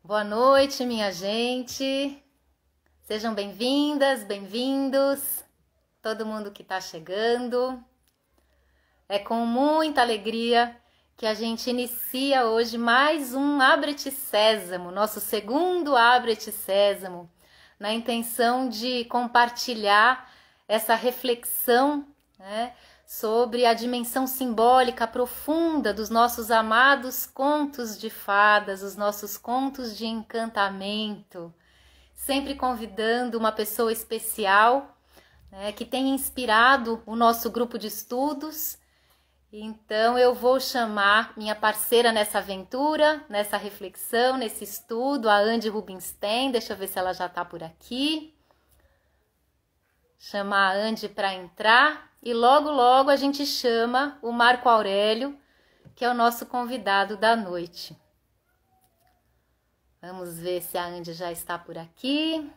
Boa noite, minha gente. Sejam bem-vindas, bem-vindos, todo mundo que está chegando. É com muita alegria que a gente inicia hoje mais um Abre-te Sésamo, nosso segundo Abre-te Sésamo, na intenção de compartilhar essa reflexão, né, sobre a dimensão simbólica profunda dos nossos amados contos de fadas, os nossos contos de encantamento, sempre convidando uma pessoa especial, né, que tenha inspirado o nosso grupo de estudos. Então eu vou chamar minha parceira nessa aventura, nessa reflexão, nesse estudo, a Andy Rubinstein. Deixa eu ver se ela já está por aqui. Chamar a Andy para entrar e logo logo a gente chama o Marco Aurélio, que é o nosso convidado da noite. Vamos ver se a Andy já está por aqui.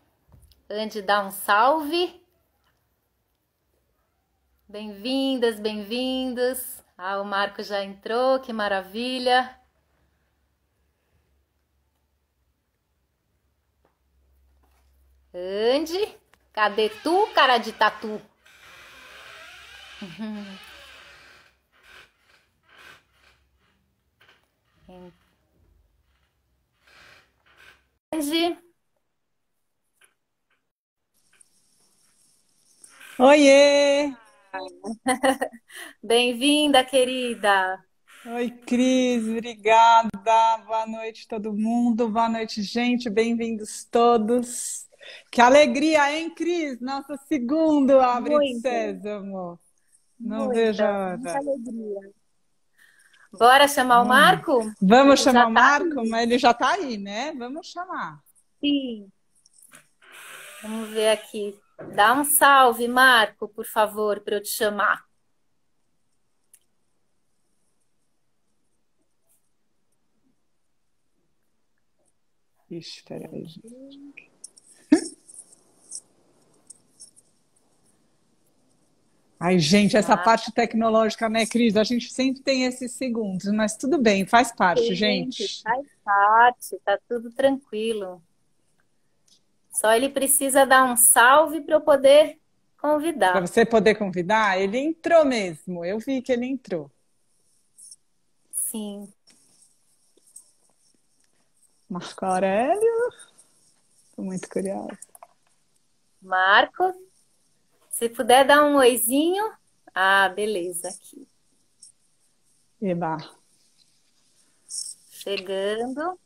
Andy, dá um salve. Bem-vindas, bem-vindos. Ah, o Marco já entrou, que maravilha. Andy, cadê tu, cara de tatu? Andy. Oiê! Bem-vinda, querida. Oi, Cris, obrigada. Boa noite, todo mundo. Boa noite, gente. Bem-vindos todos. Que alegria, hein, Cris? Nosso segundo Abre de Muita, Sésamo. Não vejo muita, a muita hora. alegria. Bora chamar o Hum. Marco? Vamos Ele já chamar o tá Marco, aí. mas ele já está aí, né? Vamos chamar. Sim. Vamos ver aqui. Dá um salve, Marco, por favor, para eu te chamar. Ixi, peraí, gente. Ai, gente, essa Marco, parte tecnológica, né, Cris? A gente sempre tem esses segundos, mas tudo bem, faz parte, gente, gente. faz parte, tá tudo tranquilo. Só ele precisa dar um salve para eu poder Para convidar. você poder convidar, ele entrou mesmo. Eu vi que ele entrou. Sim. Marco Aurélio, estou muito curiosa. Marco, se puder dar um oizinho. Ah, beleza, aqui. Eba. Chegando.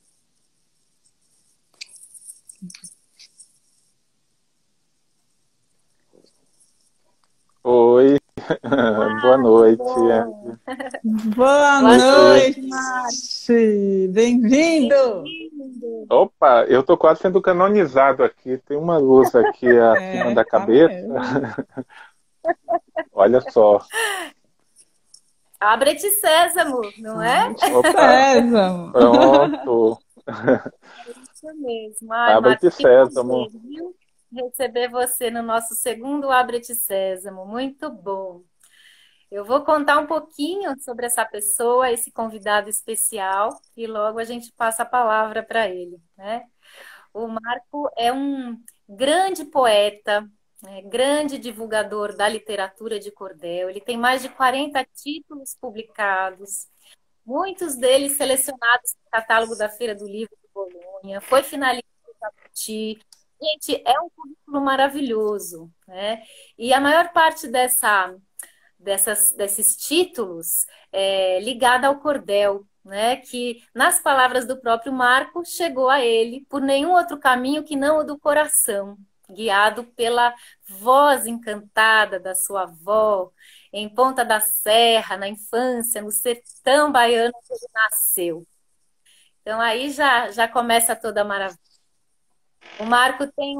Oi, boa Ah, que noite. bom. Boa Boa Oi. noite, Marco. noite! Bem-vindo! Bem-vindo. Opa, eu tô quase sendo canonizado aqui. Tem uma luz aqui acima É, da tá cabeça. mesmo. Olha só. Abre-te Sésamo, não é? Abre de Opa, sésamo. pronto. Isso mesmo. Ai, Marco, Abre-te que sésamo. prazer, viu? Receber você no nosso segundo Abre-te Sésamo. Muito bom. Eu vou contar um pouquinho sobre essa pessoa, esse convidado especial, e logo a gente passa a palavra para ele, né? O Marco é um grande poeta, né, grande divulgador da literatura de cordel. Ele tem mais de 40 títulos publicados, muitos deles selecionados no catálogo da Feira do Livro de Bolonha. Foi finalista do Jabuti. Gente, é um currículo maravilhoso, né? E a maior parte desses títulos ligada ao cordel, né? Que, nas palavras do próprio Marco, chegou a ele por nenhum outro caminho que não o do coração, guiado pela voz encantada da sua avó, em Ponta da Serra, na infância, no sertão baiano que ele nasceu. Então aí já começa toda a maravilha. O Marco tem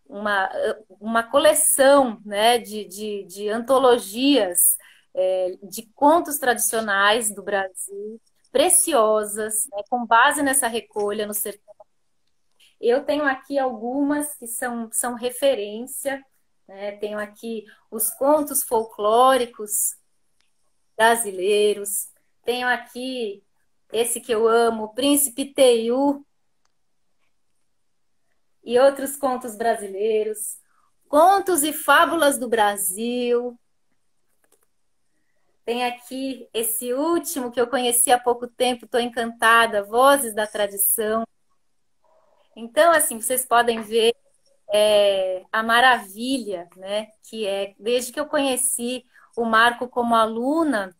uma, uma coleção, né, de antologias, de contos tradicionais do Brasil, preciosas, né, com base nessa recolha no sertão. Eu tenho aqui algumas que são referência, né, tenho aqui os contos folclóricos brasileiros, tenho aqui esse que eu amo, o Príncipe Teiu, e outros contos brasileiros, contos e fábulas do Brasil. Tem aqui esse último que eu conheci há pouco tempo, estou encantada, Vozes da Tradição. Então, assim, vocês podem ver a maravilha, né, que é, desde que eu conheci o Marco como aluna,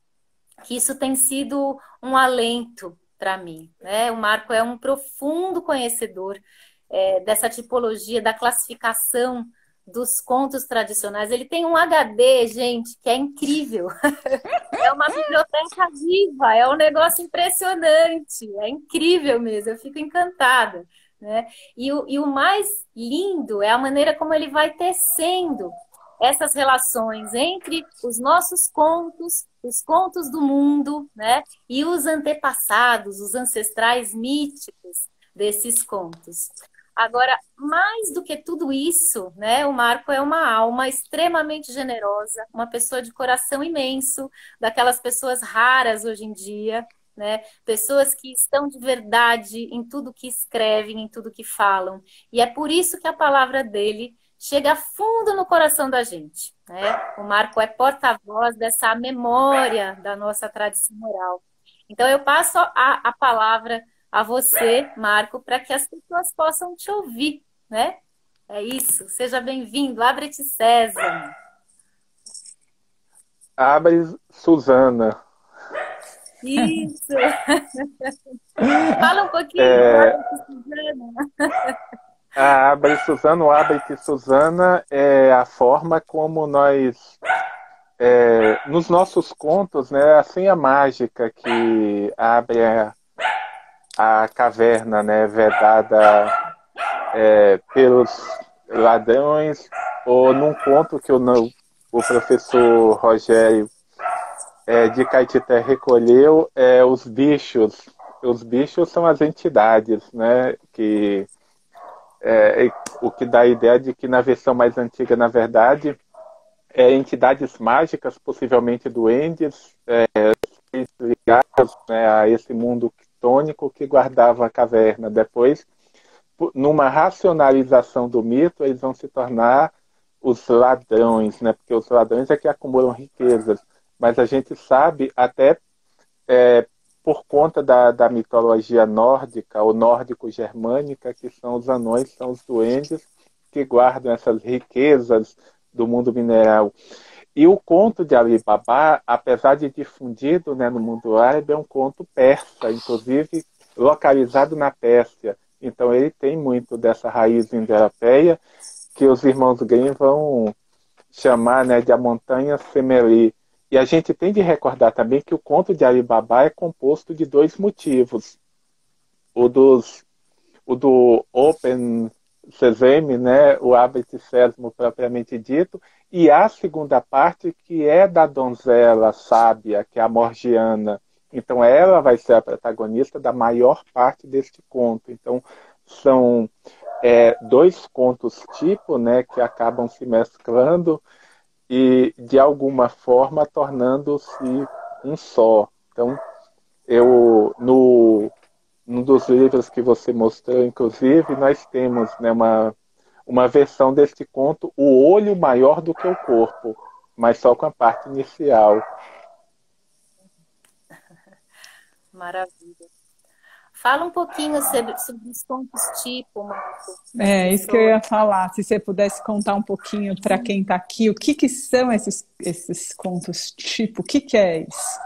que isso tem sido um alento para mim, né? O Marco é um profundo conhecedor dessa tipologia, da classificação dos contos tradicionais. Ele tem um HD, gente, que é incrível. É uma biblioteca viva, é um negócio impressionante, é incrível mesmo, eu fico encantada, né? E o mais lindo é a maneira como ele vai tecendo essas relações entre os nossos contos, os contos do mundo, né? E os antepassados, os ancestrais míticos desses contos. Agora, mais do que tudo isso, né, o Marco é uma alma extremamente generosa, uma pessoa de coração imenso, daquelas pessoas raras hoje em dia, né? Pessoas que estão de verdade em tudo que escrevem, em tudo que falam. E é por isso que a palavra dele chega fundo no coração da gente, né? O Marco é porta-voz dessa memória da nossa tradição oral. Então, eu passo a palavra a você, Marco, para que as pessoas possam te ouvir, né? É isso. Seja bem-vindo. Abre-te, César. Abre Suzana. Isso. Fala um pouquinho do É, Abre-te, Suzana. a Abre Suzana, o Abre Suzana é a forma como nós, nos nossos contos, né, assim a mágica que abre a caverna, né, vedada pelos ladrões, ou num conto que o professor Rogério de Caetité recolheu, os bichos. Os bichos são as entidades, né, o que dá a ideia de que na versão mais antiga, na verdade, entidades mágicas, possivelmente duendes, ligadas, né, a esse mundo quitônico que guardava a caverna. Depois, numa racionalização do mito, eles vão se tornar os ladrões, né? Porque os ladrões é que acumulam riquezas. Mas a gente sabe, até por conta da mitologia nórdica, ou nórdico-germânica, que são os anões, são os duendes que guardam essas riquezas do mundo mineral. E o conto de Ali Baba, apesar de difundido, né, no mundo árabe, é um conto persa, inclusive localizado na Pérsia. Então ele tem muito dessa raiz indo-europeia que os irmãos Grimm vão chamar, né, de a montanha Semeli. E a gente tem de recordar também que o conto de Ali Baba é composto de dois motivos. O, o do Open Sesame, né, o Abre-te Sésamo propriamente dito, e a segunda parte que é da donzela sábia, que é a Morgiana. Então ela vai ser a protagonista da maior parte deste conto. Então são dois contos tipo, né, que acabam se mesclando e de alguma forma tornando-se um só. Então num dos livros que você mostrou, inclusive, nós temos, né, uma versão deste conto, O Olho Maior do que o Corpo, mas só com a parte inicial. Maravilha. Fala um pouquinho sobre os contos tipo, Marco. Isso que eu ia falar. Se você pudesse contar um pouquinho para quem está aqui, o que são esses contos tipo? O que é isso?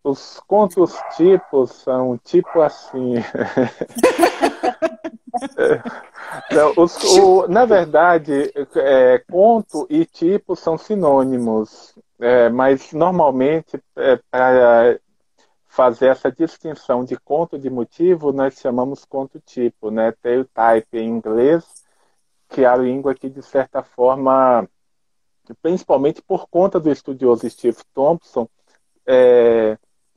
Os contos tipos são tipo assim. Na verdade, conto e tipo são sinônimos, mas normalmente, para fazer essa distinção de conto de motivo, nós chamamos conto tipo, né? Tem o type em inglês, que é a língua que, de certa forma, principalmente por conta do estudioso Steve Thompson,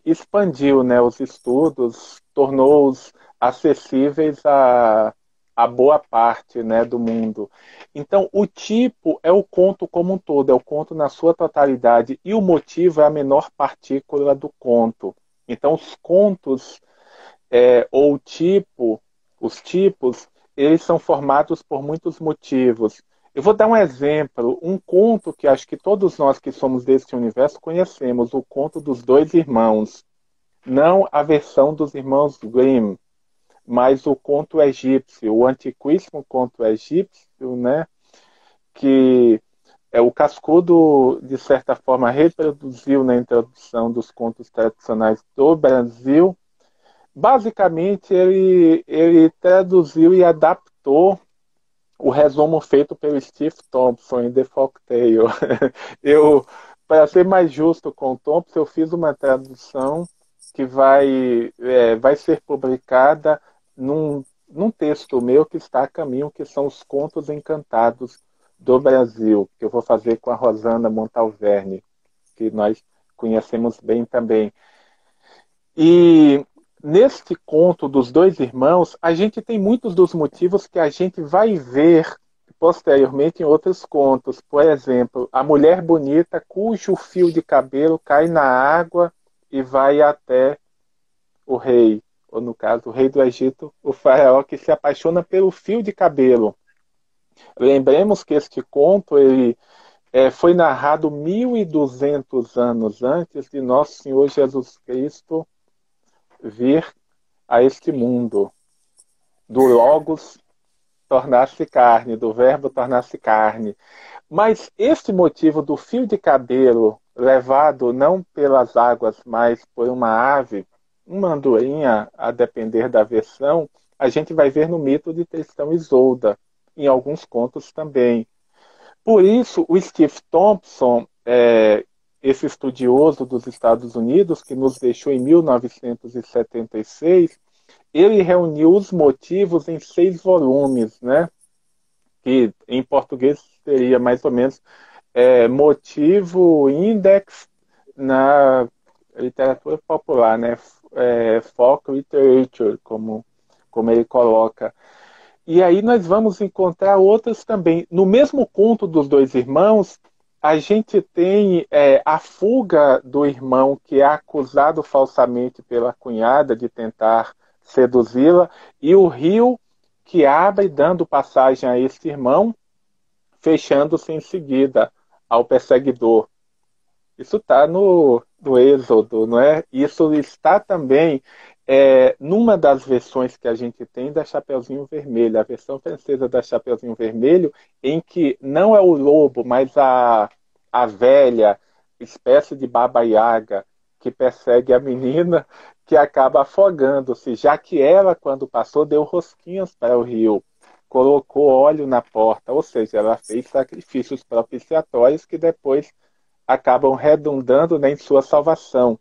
expandiu, né, os estudos, tornou-os acessíveis a boa parte, né, do mundo. Então, o tipo é o conto como um todo, é o conto na sua totalidade, e o motivo é a menor partícula do conto. Então, os contos ou tipo, os tipos, eles são formados por muitos motivos. Eu vou dar um exemplo, um conto que acho que todos nós que somos desse universo conhecemos, o conto dos dois irmãos. Não a versão dos irmãos Grimm, mas o conto egípcio, o antiquíssimo conto egípcio, né? Que o Cascudo, de certa forma, reproduziu na introdução dos contos tradicionais do Brasil. Basicamente, ele traduziu e adaptou o resumo feito pelo Steve Thompson em The Folktale. Para ser mais justo com o Thompson, eu fiz uma tradução que vai ser publicada num texto meu que está a caminho, que são os Contos Encantados do Brasil, que eu vou fazer com a Rosana Montalverne, que nós conhecemos bem também. E neste conto dos dois irmãos, a gente tem muitos dos motivos que a gente vai ver posteriormente em outros contos. Por exemplo, a mulher bonita cujo fio de cabelo cai na água e vai até o rei, ou no caso, o rei do Egito, o faraó, que se apaixona pelo fio de cabelo. Lembremos que este conto foi narrado 1.200 anos antes de Nosso Senhor Jesus Cristo vir a este mundo, do Logos tornar-se carne, do verbo tornar-se carne. Mas este motivo do fio de cabelo levado não pelas águas, mas por uma ave, uma andorinha, a depender da versão, a gente vai ver no mito de Tristão e Isolda, em alguns contos também. Por isso, o Steve Thompson, esse estudioso dos Estados Unidos, que nos deixou em 1976, ele reuniu os motivos em 6 volumes, né? Que em português seria mais ou menos motivo index na literatura popular, né? Folk literature, como ele coloca. E aí nós vamos encontrar outras também. No mesmo conto dos dois irmãos, a gente tem a fuga do irmão que é acusado falsamente pela cunhada de tentar seduzi-la, e o rio que abre dando passagem a esse irmão, fechando-se em seguida ao perseguidor. Isso está no Êxodo, não é? Isso está também numa das versões que a gente tem da Chapeuzinho Vermelho, a versão francesa da Chapeuzinho Vermelho, em que não é o lobo, mas a velha espécie de Baba Yaga que persegue a menina, que acaba afogando-se, já que ela, quando passou, deu rosquinhas para o rio, colocou óleo na porta, ou seja, ela fez sacrifícios propiciatórios que depois acabam redundando, né, em sua salvação.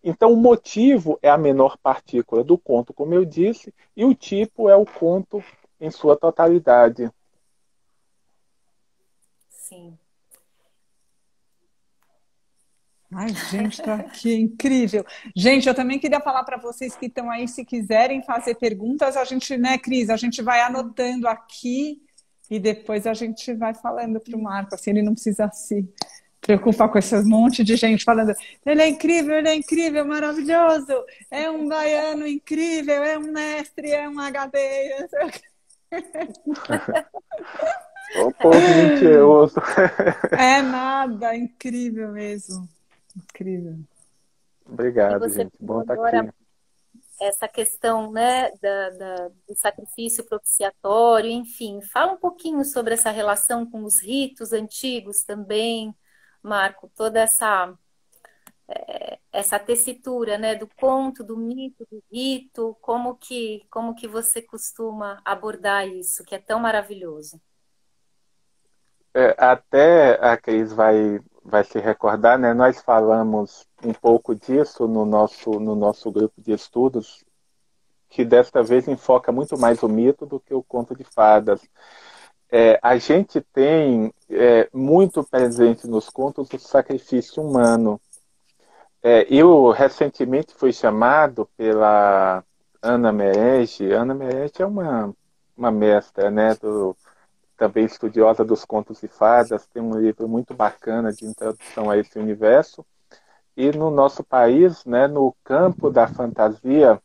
Então, o motivo é a menor partícula do conto, como eu disse, e o tipo é o conto em sua totalidade. Sim. Ai, gente, tá aqui incrível. Gente, eu também queria falar para vocês que estão aí, se quiserem fazer perguntas, a gente, né, Cris, a gente vai anotando aqui e depois a gente vai falando para o Marco, assim, ele não precisa se preocupar com esse monte de gente falando, ele é incrível, maravilhoso, é um baiano incrível, é um mestre, é um HD. O povo mentiroso. É nada, incrível mesmo. Incrível. Obrigado, E você gente. Bom estar agora aqui. essa questão, né, do sacrifício propiciatório, enfim, fala um pouquinho sobre essa relação com os ritos antigos também, Marco, toda essa tessitura, né, do conto, do mito, do rito, como que você costuma abordar isso, que é tão maravilhoso. Até a Cris vai se recordar, né? Nós falamos um pouco disso no nosso grupo de estudos, que desta vez enfoca muito mais o mito do que o conto de fadas. A gente tem muito presente nos contos o sacrifício humano. Eu recentemente fui chamado pela Ana Merege. Ana Merege é uma mestra, né, também estudiosa dos contos de fadas, tem um livro muito bacana de introdução a esse universo. E no nosso país, né, no campo da fantasia,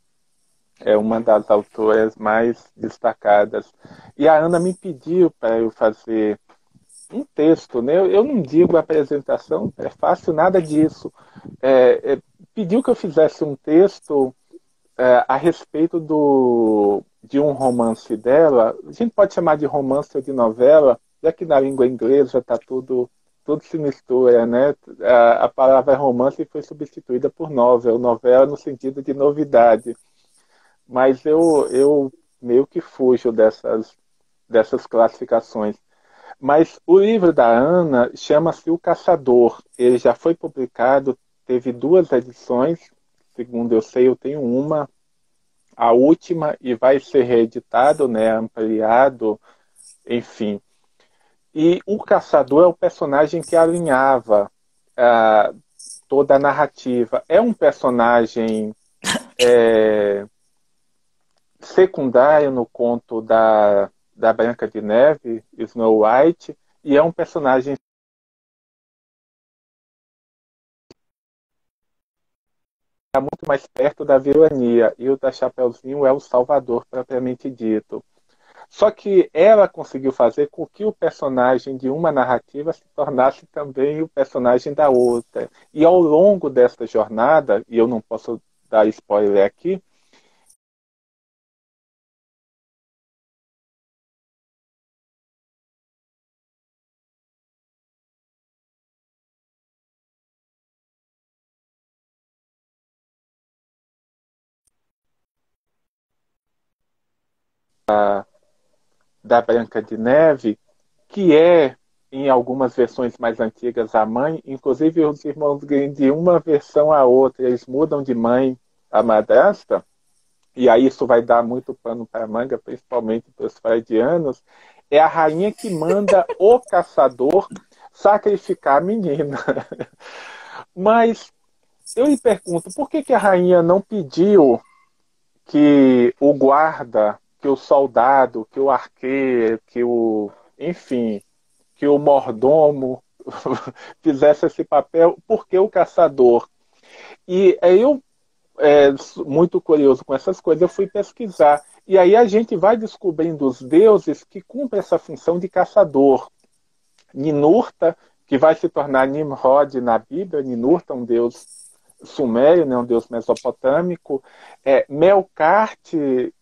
É uma das autoras mais destacadas. E a Ana me pediu para eu fazer um texto, né? Eu não digo apresentação, é fácil, nada disso. Pediu que eu fizesse um texto a respeito de um romance dela. A gente pode chamar de romance ou de novela, já que na língua inglesa está tudo se mistura, né? A palavra romance foi substituída por novel, novela no sentido de novidade. Mas eu meio que fujo dessas classificações. Mas o livro da Ana chama-se O Caçador. Ele já foi publicado, teve 2 edições, segundo eu sei, eu tenho uma, a última, e vai ser reeditado, né, ampliado, enfim. E o Caçador é o personagem que alinhava ah, toda a narrativa. É um personagem secundário no conto da Branca de Neve, Snow White, e é um personagem está muito mais perto da vilania, e o da Chapeuzinho é o Salvador, propriamente dito. Só que ela conseguiu fazer com que o personagem de uma narrativa se tornasse também o personagem da outra. E ao longo desta jornada, e eu não posso dar spoiler aqui, da Branca de Neve, que é, em algumas versões mais antigas, a mãe, inclusive os irmãos Grimm, de uma versão à outra, eles mudam de mãe a madrasta, e aí isso vai dar muito pano para manga, principalmente para os freudianos, é a rainha que manda o caçador sacrificar a menina. Mas eu me pergunto, por que a rainha não pediu que o guarda, que o soldado, que o arqueiro, enfim, que o mordomo fizesse esse papel? Por que o caçador? E eu muito curioso com essas coisas, eu fui pesquisar. E aí a gente vai descobrindo os deuses que cumprem essa função de caçador. Ninurta, que vai se tornar Nimrod na Bíblia, Ninurta, um deus sumério, né, um deus mesopotâmico, Melkart,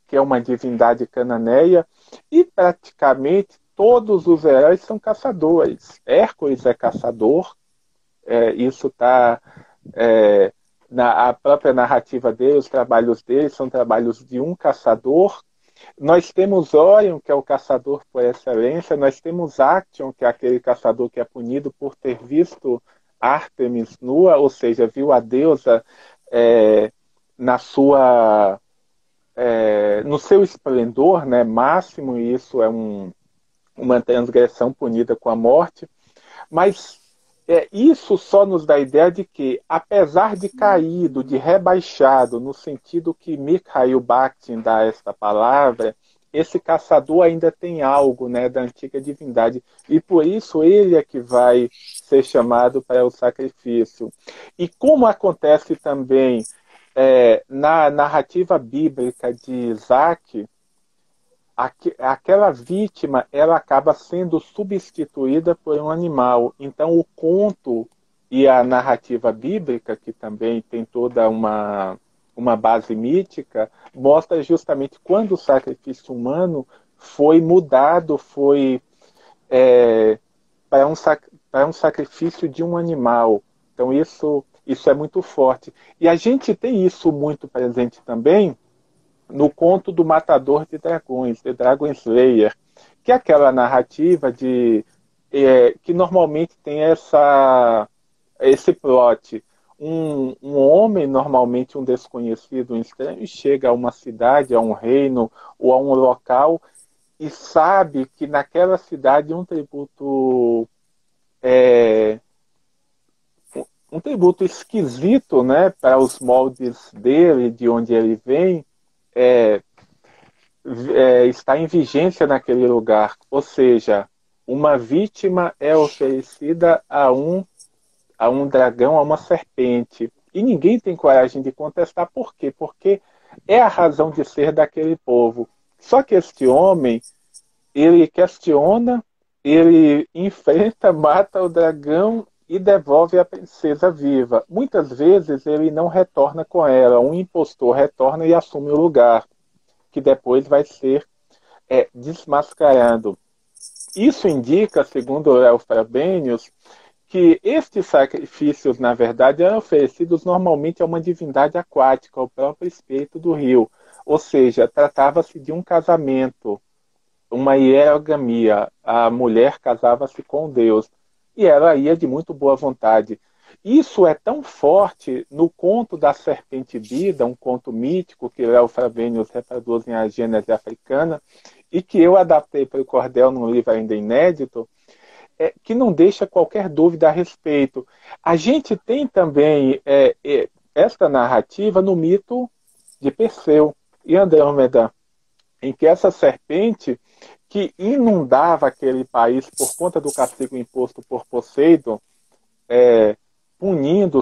que é uma divindade cananeia, e praticamente todos os heróis são caçadores. Hércules é caçador, isso está na própria narrativa dele, os trabalhos dele são trabalhos de um caçador. Nós temos Orion, que é o caçador por excelência, nós temos Action, que é aquele caçador que é punido por ter visto Ártemis nua, ou seja, viu a deusa na sua no seu esplendor, né, máximo, e isso é uma transgressão punida com a morte. Mas isso só nos dá a ideia de que, apesar de caído, de rebaixado, no sentido que Mikhail Bakhtin dá esta palavra, esse caçador ainda tem algo, né, da antiga divindade. E por isso ele é que vai ser chamado para o sacrifício. E como acontece também na narrativa bíblica de Isaac, aquela vítima ela acaba sendo substituída por um animal. Então o conto e a narrativa bíblica, que também tem toda uma base mítica, mostra justamente quando o sacrifício humano foi mudado, foi para um sacrifício de um animal. Então isso é muito forte. E a gente tem isso muito presente também no conto do Matador de Dragões, The Dragon Slayer, que é aquela narrativa que normalmente tem esse plot. Um homem, normalmente um desconhecido, um estranho, chega a uma cidade, a um reino ou a um local e sabe que naquela cidade um tributo esquisito, né, para os moldes dele, de onde ele vem, está em vigência naquele lugar. Ou seja, uma vítima é oferecida a um dragão, a uma serpente. E ninguém tem coragem de contestar. Por quê? Porque é a razão de ser daquele povo. Só que este homem, ele questiona, ele enfrenta, mata o dragão e devolve a princesa viva. Muitas vezes ele não retorna com ela, um impostor retorna e assume o lugar, que depois vai ser desmascarado. Isso indica, segundo Léo Frobenius, que estes sacrifícios, na verdade, eram oferecidos normalmente a uma divindade aquática, ao próprio espírito do rio. Ou seja, tratava-se de um casamento, uma hierogamia. A mulher casava-se com Deus e ela ia de muito boa vontade. Isso é tão forte no conto da Serpente Bida, um conto mítico que Léo Frobenius reproduz em A Gênese Africana, e que eu adaptei para o cordel num livro ainda inédito, que não deixa qualquer dúvida a respeito. A gente tem também esta narrativa no mito de Perseu e Andrômeda, em que essa serpente que inundava aquele país por conta do castigo imposto por Poseidon,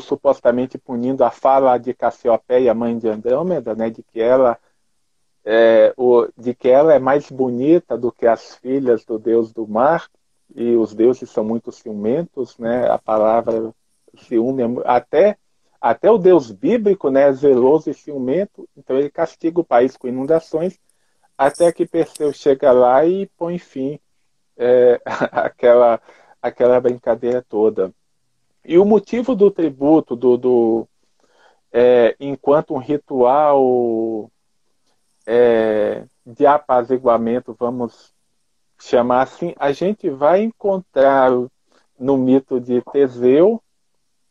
supostamente punindo a fala de Cassiopeia, mãe de Andrômeda, né, de que ela é mais bonita do que as filhas do deus do mar, e os deuses são muito ciumentos, né? A palavra ciúme, até o Deus bíblico, né, é zeloso e ciumento, então ele castiga o país com inundações, até que Perseu chega lá e põe fim aquela brincadeira toda. E o motivo do tributo, enquanto um ritual de apaziguamento, vamos chamar assim, a gente vai encontrar no mito de Teseu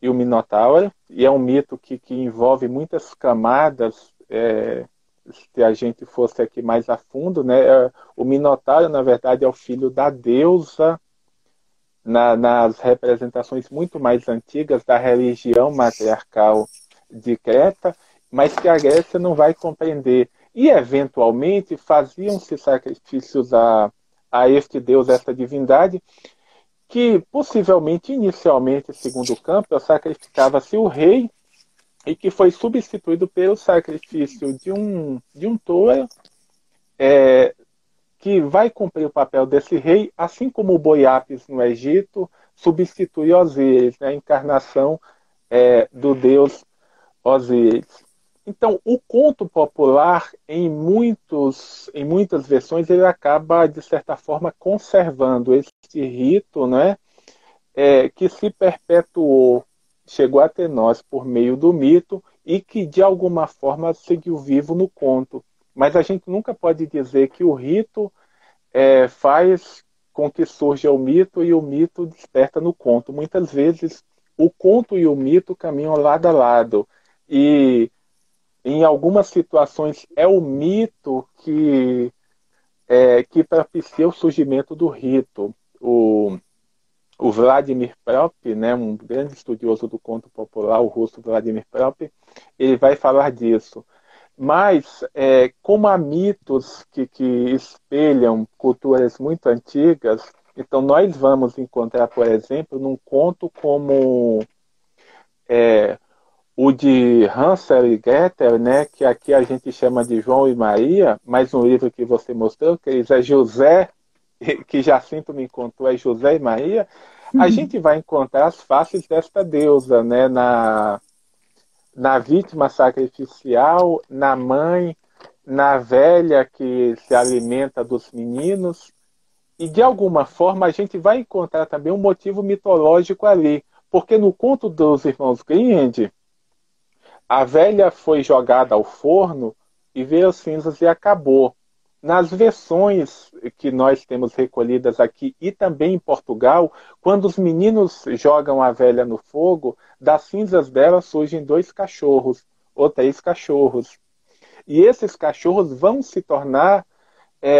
e o Minotauro, e é um mito que envolve muitas camadas, se a gente fosse aqui mais a fundo, né? O Minotauro, na verdade, é o filho da deusa, nas representações muito mais antigas da religião matriarcal de Creta, mas que a Grécia não vai compreender. E, eventualmente, faziam-se sacrifícios a este deus, essa divindade, que possivelmente, inicialmente, segundo o campo, sacrificava-se o rei, e que foi substituído pelo sacrifício de um touro, que vai cumprir o papel desse rei, assim como o boi Apis no Egito substitui Osíris, né, a encarnação do deus Osíris. Então, o conto popular, em muitas versões, ele acaba, de certa forma, conservando esse rito, né, que se perpetuou, chegou até nós por meio do mito e que, de alguma forma, seguiu vivo no conto. Mas a gente nunca pode dizer que o rito faz com que surja o mito e o mito desperta no conto. Muitas vezes, o conto e o mito caminham lado a lado. E em algumas situações é o mito que propicia o surgimento do rito. O Vladimir Prop, né, um grande estudioso do conto popular, o russo Vladimir Prop, ele vai falar disso. Mas, como há mitos que espelham culturas muito antigas, então nós vamos encontrar, por exemplo, num conto como o de Hansel e Gretel, né, que aqui a gente chama de João e Maria, mas no livro que você mostrou, que é José, que Jacinto me contou, é José e Maria, a gente vai encontrar as faces desta deusa, né, na vítima sacrificial, na mãe, na velha que se alimenta dos meninos, e de alguma forma a gente vai encontrar também um motivo mitológico ali, porque no conto dos irmãos Grimm, a velha foi jogada ao forno e veio cinzas e acabou. Nas versões que nós temos recolhidas aqui e também em Portugal, quando os meninos jogam a velha no fogo, das cinzas dela surgem 2 cachorros ou 3 cachorros. E esses cachorros vão se tornar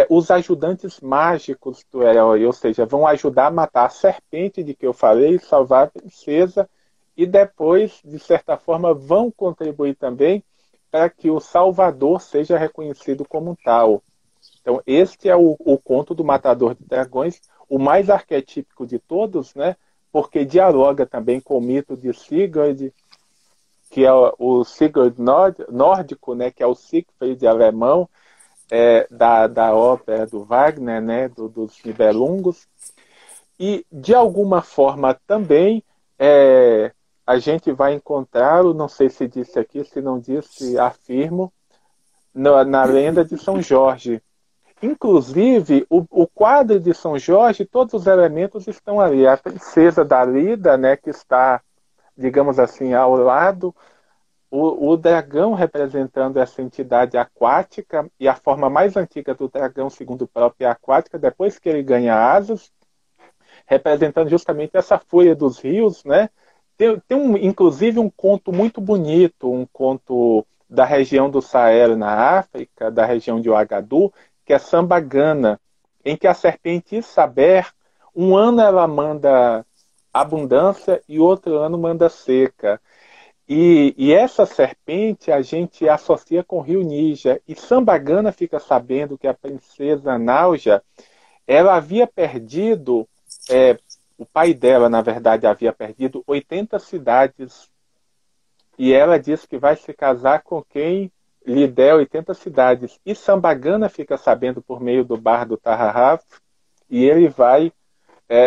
os ajudantes mágicos do herói, ou seja, vão ajudar a matar a serpente de que eu falei, salvar a princesa, e depois, de certa forma, vão contribuir também para que o Salvador seja reconhecido como tal. Então, este é o conto do Matador de Dragões, o mais arquetípico de todos, né? Porque dialoga também com o mito de Sigurd que é o Sigurd nórdico, né, que é o Siegfried alemão, da ópera do Wagner, né, dos Nibelungos. E, de alguma forma, também a gente vai encontrá-lo, não sei se disse aqui, se não disse, afirmo, na lenda de São Jorge. Inclusive, o quadro de São Jorge, todos os elementos estão ali. A princesa Dalida, né, que está, digamos assim, ao lado, o dragão representando essa entidade aquática, e a forma mais antiga do dragão, segundo o próprio, é aquática, depois que ele ganha asas, representando justamente essa fúria dos rios, né? Inclusive um conto muito bonito, um conto da região do Sahel na África, da região de Ouagadougou, que é Sambagana, em que a serpente Issaber, um ano ela manda abundância e outro ano manda seca. E essa serpente a gente associa com o rio Níger. E Sambagana fica sabendo que a princesa Náuja, ela havia perdido, o pai dela, na verdade, havia perdido 80 cidades. E ela diz que vai se casar com quem lhe der 80 cidades. E Sambagana fica sabendo por meio do bardo Tarrahaf, e ele vai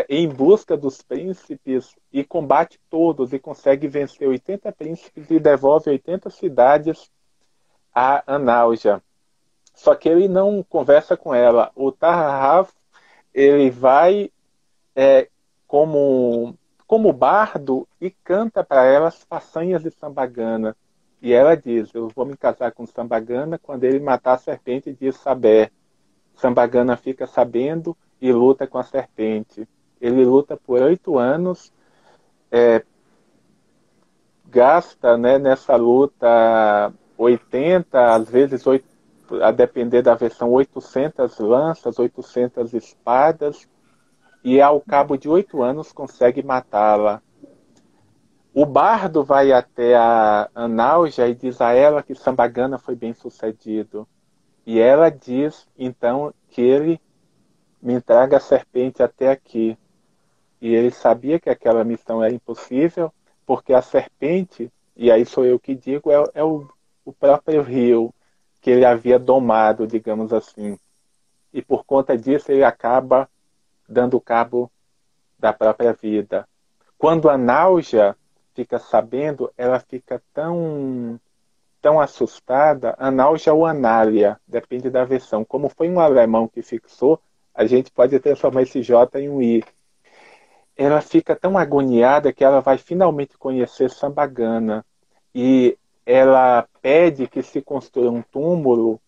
em busca dos príncipes e combate todos e consegue vencer 80 príncipes e devolve 80 cidades a Anáuja. Só que ele não conversa com ela. O Tarrahaf, ele vai como bardo e canta para ela as façanhas de Sambagana. E ela diz, eu vou me casar com Sambagana quando ele matar a serpente de Saber. Sambagana fica sabendo e luta com a serpente. Ele luta por 8 anos, gasta, né, nessa luta 80, às vezes, a depender da versão, 800 lanças, 800 espadas, e ao cabo de 8 anos consegue matá-la. O bardo vai até a Anáuja e diz a ela que Sambagana foi bem sucedido. E ela diz, então, que ele me traga a serpente até aqui. E ele sabia que aquela missão era impossível, porque a serpente, e aí sou eu que digo, é o próprio rio que ele havia domado, digamos assim. E por conta disso ele acaba dando cabo da própria vida. Quando a Náuja fica sabendo, ela fica tão assustada, Anáuja ou Anália, depende da versão. Como foi um alemão que fixou, a gente pode transformar esse J em um I. Ela fica tão agoniada que ela vai finalmente conhecer Sambagana. E ela pede que se construa um túmulo,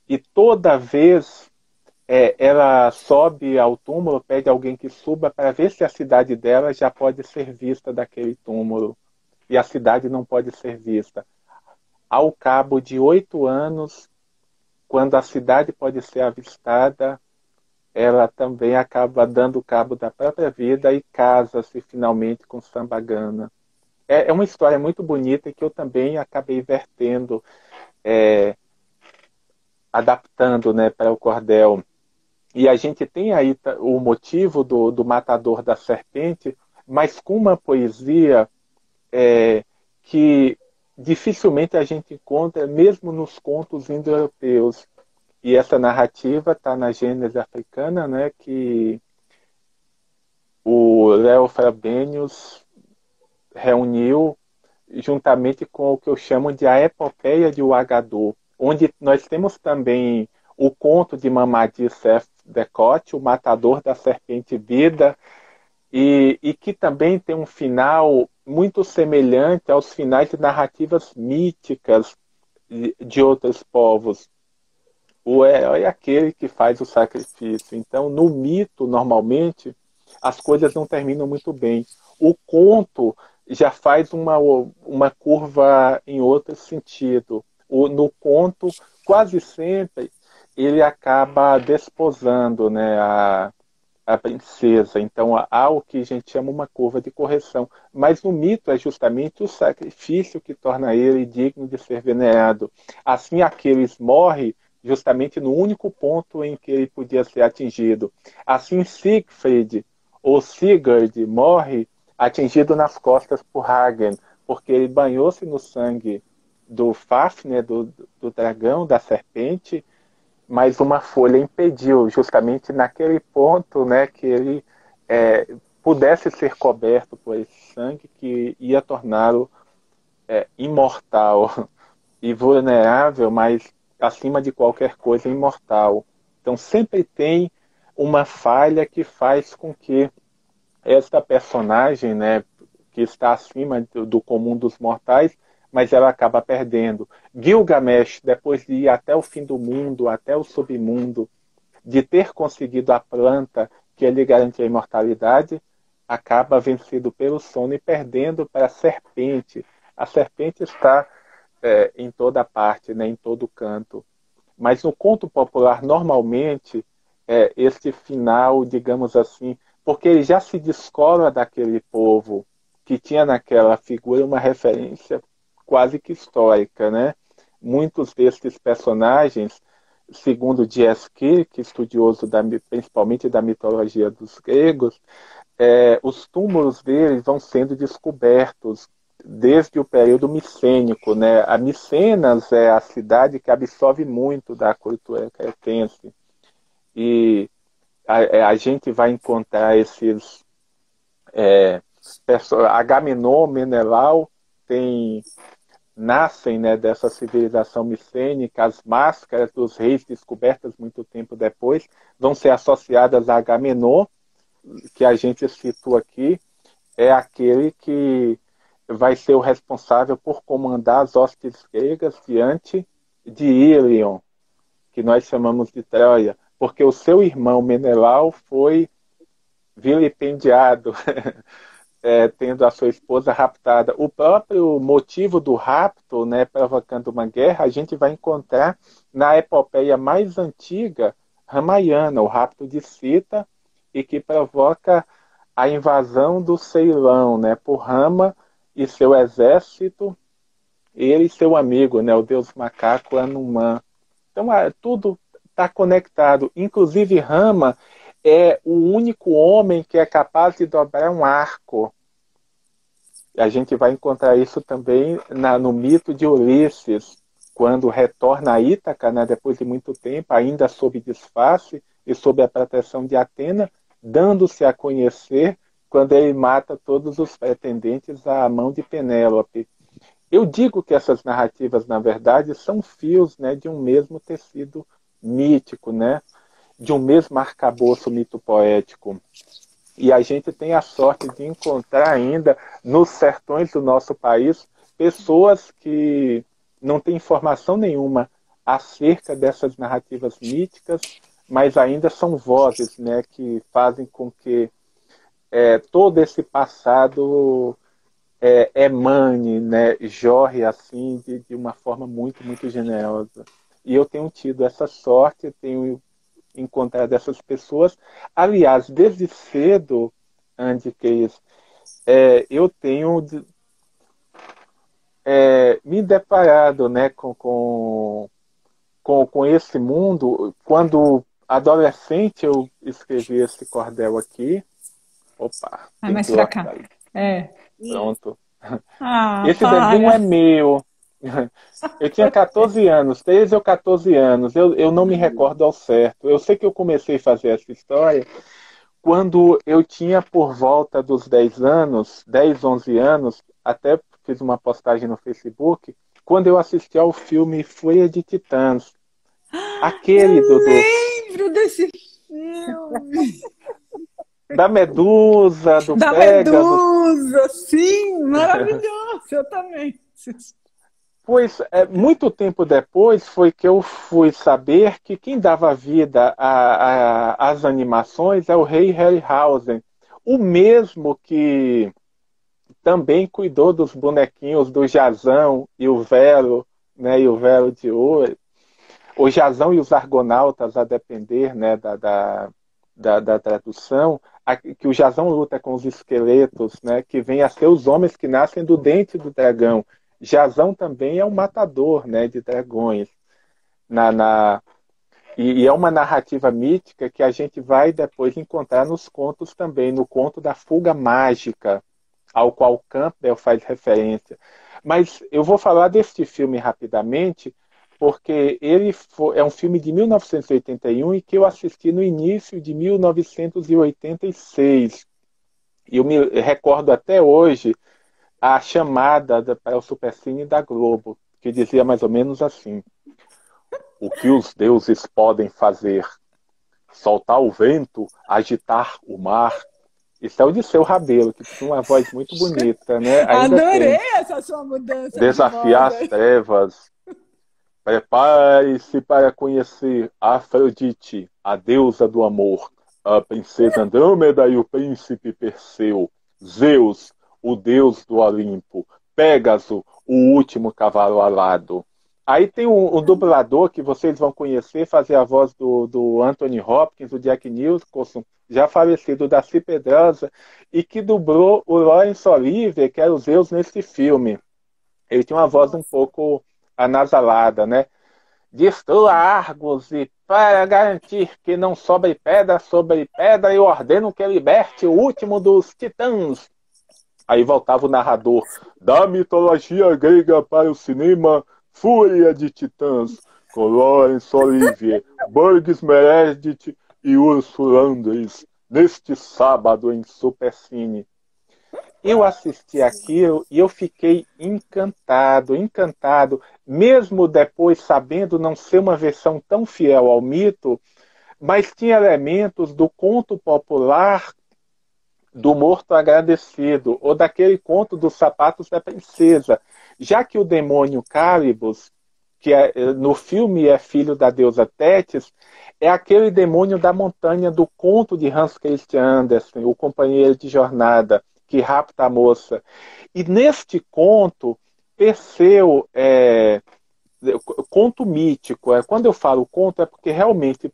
e toda vez ela sobe ao túmulo, pede alguém que suba para ver se a cidade dela já pode ser vista daquele túmulo. E a cidade não pode ser vista. Ao cabo de 8 anos, quando a cidade pode ser avistada, ela também acaba dando cabo da própria vida e casa-se finalmente com Sambagana. É uma história muito bonita e que eu também acabei vertendo, adaptando, né, para o cordel. E a gente tem aí o motivo do matador da serpente, mas com uma poesia que dificilmente a gente encontra, mesmo nos contos indo-europeus. E essa narrativa está na Gênese africana, né, que o Léo Frobenius reuniu juntamente com o que eu chamo de a Epopeia de Ouagadougou, onde nós temos também o conto de Mamadi Sef Decote, o matador da serpente vida, e que também tem um final muito semelhante aos finais de narrativas míticas de outros povos. O herói é aquele que faz o sacrifício. Então, no mito, normalmente, as coisas não terminam muito bem. O conto já faz uma curva em outro sentido. No conto, quase sempre, ele acaba desposando, né, a princesa. Então, há o que a gente chama uma curva de correção. Mas no mito é justamente o sacrifício que torna ele digno de ser venerado. Assim, Aquiles morre justamente no único ponto em que ele podia ser atingido. Assim, Siegfried, ou Sigurd, morre atingido nas costas por Hagen, porque ele banhou-se no sangue do Fafnir, do dragão, da serpente, mas uma folha impediu, justamente naquele ponto, né, que ele pudesse ser coberto por esse sangue que ia torná-lo imortal e vulnerável, mas acima de qualquer coisa imortal. Então sempre tem uma falha que faz com que esta personagem, né, que está acima do comum dos mortais, mas ela acaba perdendo. Gilgamesh, depois de ir até o fim do mundo, até o submundo, de ter conseguido a planta que lhe garantia a imortalidade, acaba vencido pelo sono e perdendo para a serpente. A serpente está em toda parte, né, em todo canto. Mas no conto popular, normalmente, este final, digamos assim, porque ele já se descola daquele povo que tinha naquela figura uma referência quase que histórica, né? Muitos desses personagens, segundo J.S. Kirk, estudioso principalmente da mitologia dos gregos, os túmulos deles vão sendo descobertos desde o período micênico, né? A Micenas é a cidade que absorve muito da cultura cretense. E a gente vai encontrar esses Agamenon, Menelau, nascem, né, dessa civilização micênica. As máscaras dos reis descobertas muito tempo depois vão ser associadas a Agamenon, que a gente citou aqui, é aquele que vai ser o responsável por comandar as hostes gregas diante de Ilion, que nós chamamos de Troia, porque o seu irmão Menelau foi vilipendiado, tendo a sua esposa raptada. O próprio motivo do rapto, né, provocando uma guerra, a gente vai encontrar na epopeia mais antiga Ramayana, o rapto de Sita, e que provoca a invasão do Ceilão, né, por Rama e seu exército, ele e seu amigo, né, o deus macaco Hanuman. Então, tudo está conectado. Inclusive, Rama é o único homem que é capaz de dobrar um arco. A gente vai encontrar isso também no mito de Ulisses, quando retorna a Ítaca, né, depois de muito tempo, ainda sob disfarce e sob a proteção de Atena, dando-se a conhecer quando ele mata todos os pretendentes à mão de Penélope. Eu digo que essas narrativas, na verdade, são fios, né, de um mesmo tecido mítico, né, de um mesmo arcabouço mito-poético. E a gente tem a sorte de encontrar ainda, nos sertões do nosso país, pessoas que não têm informação nenhuma acerca dessas narrativas míticas, mas ainda são vozes, né, que fazem com que todo esse passado emane, né, jorre assim de uma forma muito, muito generosa. E eu tenho tido essa sorte, eu tenho encontrado essas pessoas. Aliás, desde cedo, Andy Case, eu tenho me deparado, né, com esse mundo. Quando adolescente, eu escrevi esse cordel aqui. Opa, tem mais que pra cortar cá. aí. É. Pronto. Ah, Esse desenho é meu. Eu tinha 14 anos, 13 ou 14 anos, eu não me recordo ao certo. Eu sei que eu comecei a fazer essa história quando eu tinha por volta dos 10 anos, 10, 11 anos, até fiz uma postagem no Facebook, quando eu assisti ao filme Fúria de Titãs. eu Aquele lembro desse filme. da Medusa, do Da Pégasus. Medusa, sim, maravilhoso, eu também. Pois, muito tempo depois foi que eu fui saber que quem dava vida às animações é o rei Harryhausen, o mesmo que também cuidou dos bonequinhos do Jazão e o Velo, né, e o Velo de Ouro, o Jazão e os Argonautas, a depender, né, da tradução, que o Jazão luta com os esqueletos, né, que vêm a ser os homens que nascem do dente do dragão. Jazão também é um matador, né, de dragões. E é uma narrativa mítica que a gente vai depois encontrar nos contos também, no conto da fuga mágica, ao qual Campbell faz referência. Mas eu vou falar deste filme rapidamente, porque é um filme de 1981 e que eu assisti no início de 1986. E eu me recordo até hoje a chamada para o Supercine da Globo, que dizia mais ou menos assim: o que os deuses podem fazer? Soltar o vento, agitar o mar. Isso é o Dirceu Rabelo, que tinha uma voz muito bonita, né? Ainda Adorei tem. essa sua mudança de Desafiar voz. as trevas. Prepare-se para conhecer Afrodite, a deusa do amor, a princesa Andrômeda e o príncipe Perseu, Zeus, o deus do Olimpo, Pégaso, o último cavalo alado. Aí tem um dublador que vocês vão conhecer, fazer a voz do Anthony Hopkins, do Jack Nicholson, já falecido, Darcy Pedrosa, e que dublou o Laurence Olivier, que era o Zeus nesse filme. Ele tinha uma voz um pouco anasalada, né? Destrua Argos e para garantir que não sobre pedra, eu ordeno que liberte o último dos titãs. Aí voltava o narrador: da mitologia grega para o cinema, Fúria de Titãs, com Laurence Olivier, Burgess Meredith e Ursula Andress, neste sábado em Supercine. Eu assisti aquilo e eu fiquei encantado, encantado, mesmo depois sabendo não ser uma versão tão fiel ao mito, mas tinha elementos do conto popular do Morto Agradecido, ou daquele conto dos Sapatos da Princesa, já que o demônio Cálibos, que no filme é filho da deusa Tétis, é aquele demônio da montanha do conto de Hans Christian Andersen, o companheiro de jornada, que rapta a moça. E neste conto, Perseu, conto mítico, quando eu falo conto é porque realmente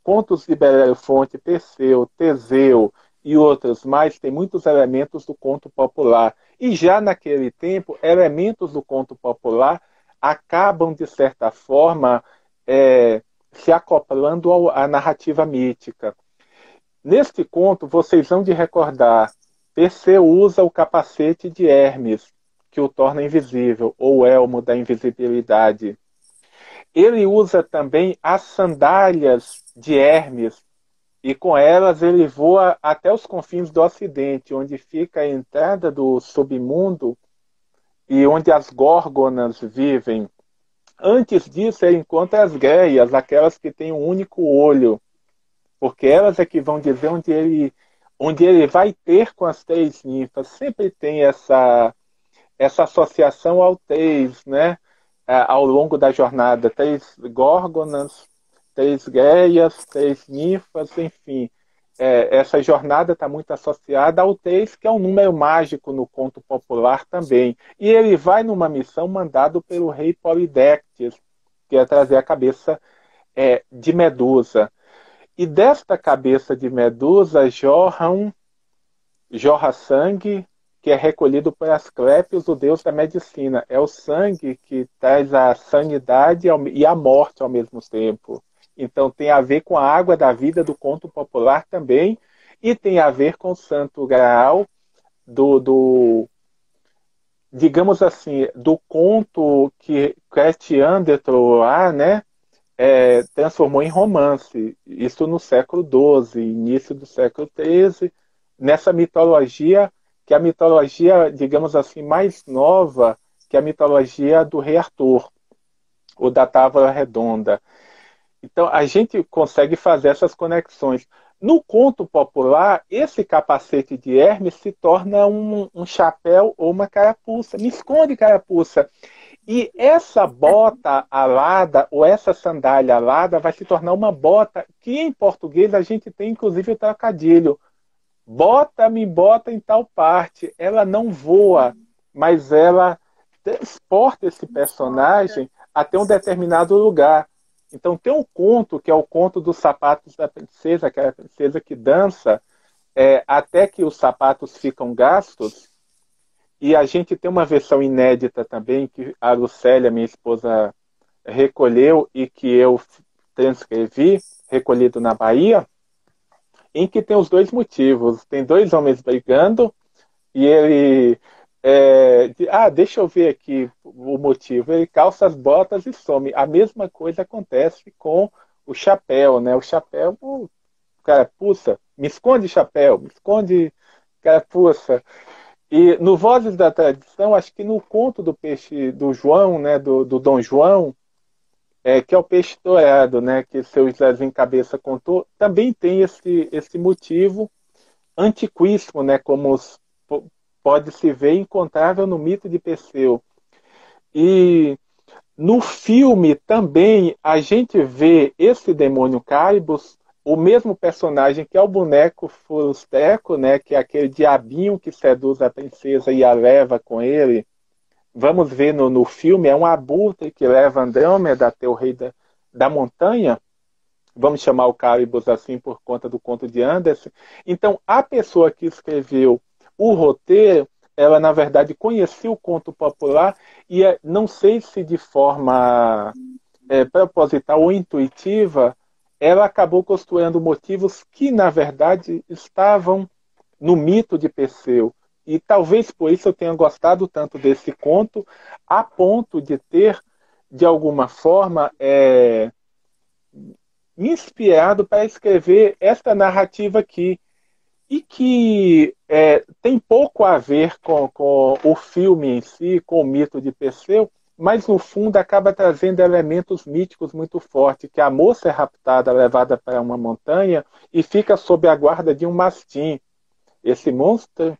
contos de Belerofonte, Perseu, Teseu e outros mais têm muitos elementos do conto popular. E já naquele tempo, elementos do conto popular acabam, de certa forma, se acoplando à narrativa mítica. Neste conto, vocês vão de recordar, Perseu usa o capacete de Hermes, que o torna invisível, ou o elmo da invisibilidade. Ele usa também as sandálias de Hermes, e com elas ele voa até os confins do Ocidente, onde fica a entrada do submundo e onde as górgonas vivem. Antes disso, ele encontra as greias, aquelas que têm um único olho, porque elas é que vão dizer onde ele vai ter com as três ninfas. Sempre tem essa associação ao três, né? Ao longo da jornada. Três górgonas, três greias, três ninfas, enfim. Essa jornada está muito associada ao três, que é um número mágico no conto popular também. E ele vai numa missão mandado pelo rei Polidectes, que é trazer a cabeça de Medusa. E desta cabeça de Medusa jorra sangue, que é recolhido por Asclépios, o deus da medicina. É o sangue que traz a sanidade e a morte ao mesmo tempo. Então tem a ver com a água da vida do conto popular também, e tem a ver com o Santo Graal digamos assim, do conto que Christian de Troyes, né, transformou em romance. Isso no século XII, início do século XIII, nessa mitologia, que é a mitologia, digamos assim, mais nova, que é a mitologia do rei Arthur, ou da Távola Redonda. Então, a gente consegue fazer essas conexões. No conto popular, esse capacete de Hermes se torna um chapéu ou uma carapuça. Me esconde, carapuça. E essa bota alada, ou essa sandália alada, vai se tornar uma bota que em português a gente tem inclusive o trocadilho. Bota-me bota em tal parte. Ela não voa, mas ela transporta esse personagem até um determinado lugar. Então tem um conto, que é o conto dos sapatos da princesa, que é a princesa que dança até que os sapatos ficam gastos. E a gente tem uma versão inédita também, que a Lucélia, minha esposa, recolheu e que eu transcrevi, recolhido na Bahia, em que tem os dois motivos. Tem dois homens brigando e ele deixa eu ver aqui o motivo. Ele calça as botas e some. A mesma coisa acontece com o chapéu, né? O chapéu, o cara, puxa, me esconde chapéu, me esconde carapuça. E no Vozes da Tradição, acho que no conto do peixe do João, né, do Dom João, que é o peixe dourado, né, que seu Zezinho Cabeça contou, também tem esse motivo antiquíssimo, né, como pode se ver encontrável no mito de Perseu. E no filme também a gente vê esse demônio Caibus, o mesmo personagem que é o boneco Furusteco, né, que é aquele diabinho que seduz a princesa e a leva com ele. Vamos ver no filme, é um abutre que leva Andrômeda até o rei da montanha. Vamos chamar o Caibus assim por conta do conto de Anderson. Então, a pessoa que escreveu o roteiro, ela na verdade conhecia o conto popular e não sei se de forma proposital ou intuitiva, ela acabou construindo motivos que na verdade estavam no mito de Perseu. E talvez por isso eu tenha gostado tanto desse conto, a ponto de ter, de alguma forma, me inspirado para escrever esta narrativa aqui. E que tem pouco a ver com o filme em si, com o mito de Perseu, mas no fundo acaba trazendo elementos míticos muito fortes, que a moça é raptada, levada para uma montanha e fica sob a guarda de um mastim. Esse monstro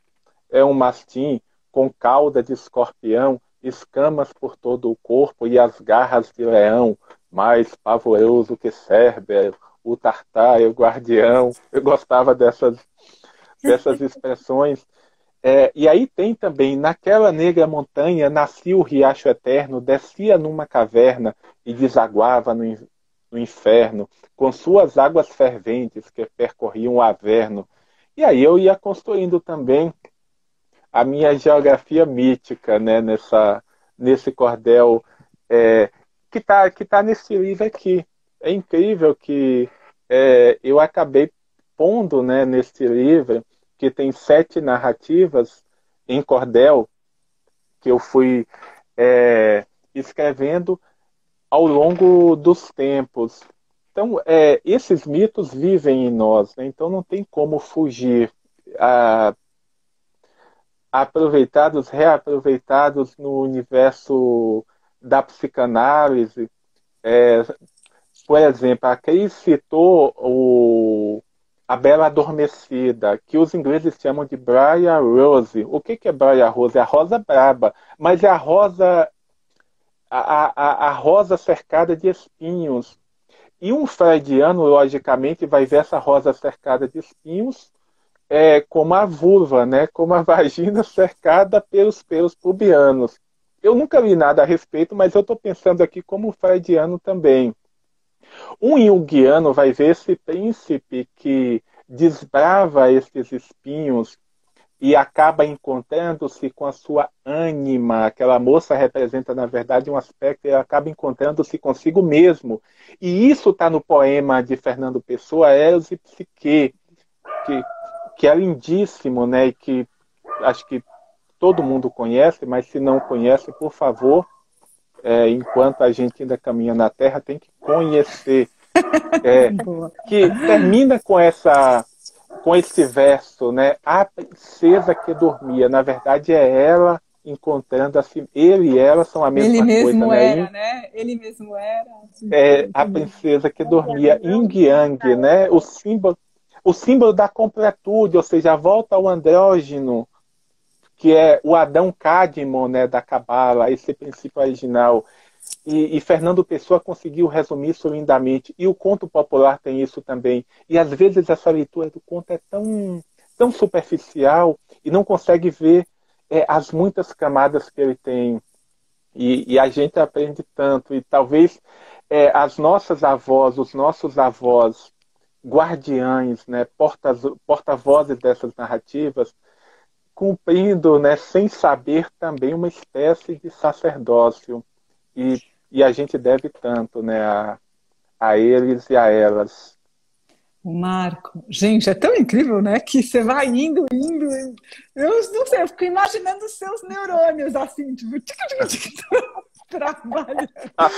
é um mastim com cauda de escorpião, escamas por todo o corpo e as garras de leão, mais pavoroso que Cérbero, o Tartar, o guardião. Eu gostava dessas expressões. E aí tem também, naquela negra montanha, nascia o riacho eterno, descia numa caverna e desaguava no inferno, com suas águas ferventes que percorriam o Averno. E aí eu ia construindo também a minha geografia mítica, né, nesse cordel que tá nesse livro aqui. É incrível que eu acabei pondo, né, nesse livro, que tem 7 narrativas em cordel, que eu fui escrevendo ao longo dos tempos. Então, esses mitos vivem em nós, né? Então não tem como fugir. Aproveitados, reaproveitados no universo da psicanálise. Por exemplo, a Cris citou a Bela Adormecida, que os ingleses chamam de Briar Rose. O que é Briar Rose? É a rosa braba, mas é a rosa, a rosa cercada de espinhos. E um freudiano, logicamente, vai ver essa rosa cercada de espinhos como a vulva, né? Como a vagina cercada pelos pelos pubianos. Eu nunca li nada a respeito, mas eu estou pensando aqui como freudiano também. Um junguiano vai ver esse príncipe que desbrava esses espinhos e acaba encontrando-se com a sua ânima. Aquela moça representa, na verdade, um aspecto, e acaba encontrando-se consigo mesmo. E isso está no poema de Fernando Pessoa, Eros e Psique, que é lindíssimo, né? E que acho que todo mundo conhece, mas se não conhece, por favor, enquanto a gente ainda caminha na Terra, tem que conhecer. Que termina com esse verso, né? A princesa que dormia. Na verdade, é ela encontrando assim. Ele e ela são a mesma Ele coisa, mesmo né? era, né? Ele mesmo era. A princesa que dormia, Yin Yang, né? O símbolo da completude, ou seja, a volta ao andrógeno, que é o Adão Cadmon, né, da Cabala, esse princípio original. E Fernando Pessoa conseguiu resumir isso lindamente. E o conto popular tem isso também. E às vezes essa leitura do conto é tão superficial e não consegue ver as muitas camadas que ele tem. E a gente aprende tanto. E talvez as nossas avós, os nossos avós, guardiães, né, porta-vozes dessas narrativas, cumprindo, né, sem saber, também uma espécie de sacerdócio. E a gente deve tanto, né, a eles e a elas. O Marco. Gente, é tão incrível, né? Que você vai indo, indo, indo. Eu não sei, eu fico imaginando os seus neurônios assim, tipo, trabalhando. Ah,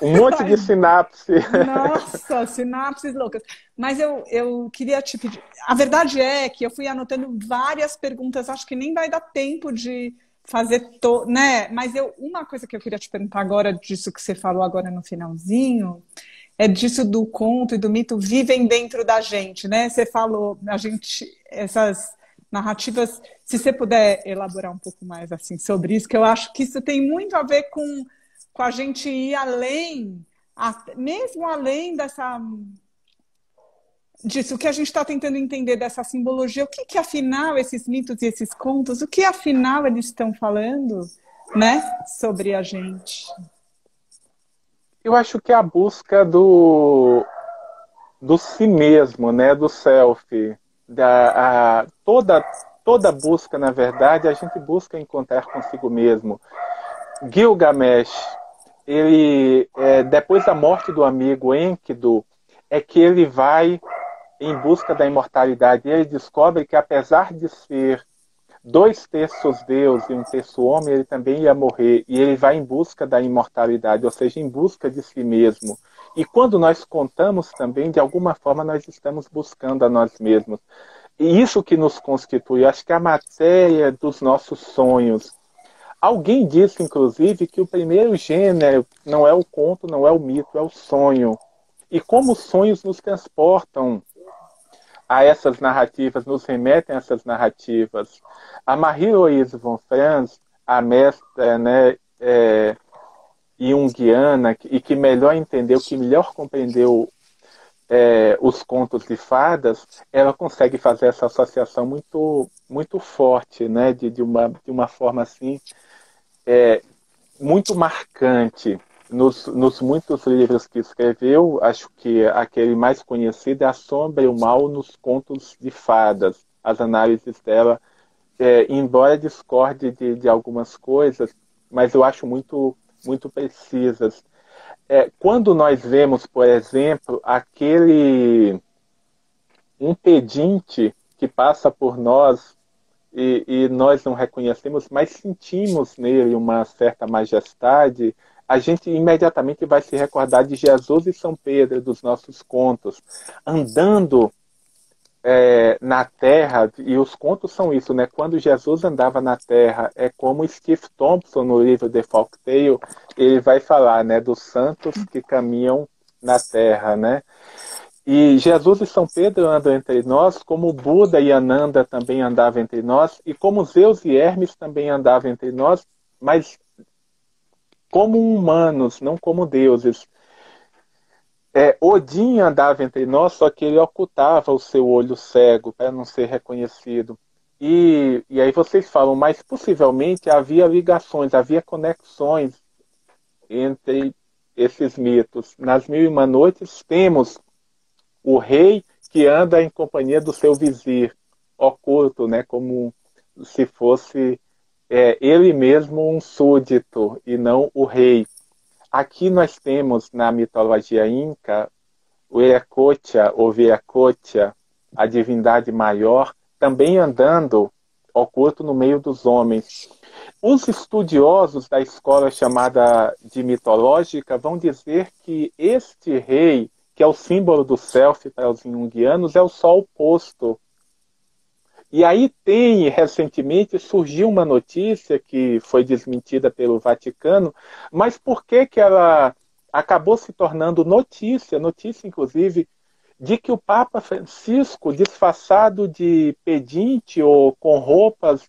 um monte Vai. de sinapse. Nossa, sinapses loucas. Mas eu queria te pedir. A verdade é que eu fui anotando várias perguntas, acho que nem vai dar tempo de fazer, né? Mas uma coisa que eu queria te perguntar agora, disso que você falou agora no finalzinho, é disso do conto e do mito vivem dentro da gente, né? Você falou, a gente, essas narrativas, se você puder elaborar um pouco mais assim sobre isso, que eu acho que isso tem muito a ver com a gente ir além, mesmo além disso que a gente está tentando entender dessa simbologia, o que afinal esses mitos e esses contos, o que afinal eles estão falando, né, sobre a gente. Eu acho que é a busca do si mesmo, né, do self, toda busca, na verdade, a gente busca encontrar consigo mesmo. Gilgamesh, ele, depois da morte do amigo Enkidu, é que ele vai em busca da imortalidade. E ele descobre que, apesar de ser 2 terços Deus e 1 terço homem, ele também ia morrer. E ele vai em busca da imortalidade, ou seja, em busca de si mesmo. E quando nós contamos também, de alguma forma, nós estamos buscando a nós mesmos. E isso que nos constitui, acho que é a matéria dos nossos sonhos. Alguém disse, inclusive, que o primeiro gênero não é o conto, não é o mito, é o sonho. E como os sonhos nos transportam a essas narrativas, nos remetem a essas narrativas. A Marie-Louise von Franz, a mestra, né, junguiana, e que melhor entendeu, que melhor compreendeu os contos de fadas, ela consegue fazer essa associação muito, muito forte, né, de uma forma assim, muito marcante. Nos muitos livros que escreveu, acho que aquele mais conhecido é A Sombra e o Mal nos Contos de Fadas. As análises dela, embora discorde de algumas coisas, mas eu acho muito, muito precisas. Quando nós vemos, por exemplo, um pedinte que passa por nós e nós não reconhecemos, mas sentimos nele uma certa majestade, a gente imediatamente vai se recordar de Jesus e São Pedro, dos nossos contos, andando na terra, e os contos são isso, né? Quando Jesus andava na terra, é como Steve Thompson, no livro The Folktale, ele vai falar, né, dos santos que caminham na terra, né? E Jesus e São Pedro andam entre nós, como Buda e Ananda também andavam entre nós, e como Zeus e Hermes também andavam entre nós, mas como humanos, não como deuses. Odin andava entre nós, só que ele ocultava o seu olho cego para não ser reconhecido. E aí vocês falam, mas possivelmente havia ligações, havia conexões entre esses mitos. Nas Mil e Uma Noites temos o rei que anda em companhia do seu vizir, oculto, né, como se fosse ele mesmo um súdito e não o rei. Aqui nós temos na mitologia inca o Viracocha ou Viracocha, a divindade maior, também andando oculto no meio dos homens. Os estudiosos da escola chamada de mitológica vão dizer que este rei, que é o símbolo do self para os junguianos, é o sol posto. E aí recentemente, surgiu uma notícia que foi desmentida pelo Vaticano, mas por que ela acabou se tornando notícia inclusive, de que o Papa Francisco, disfarçado de pedinte ou com roupas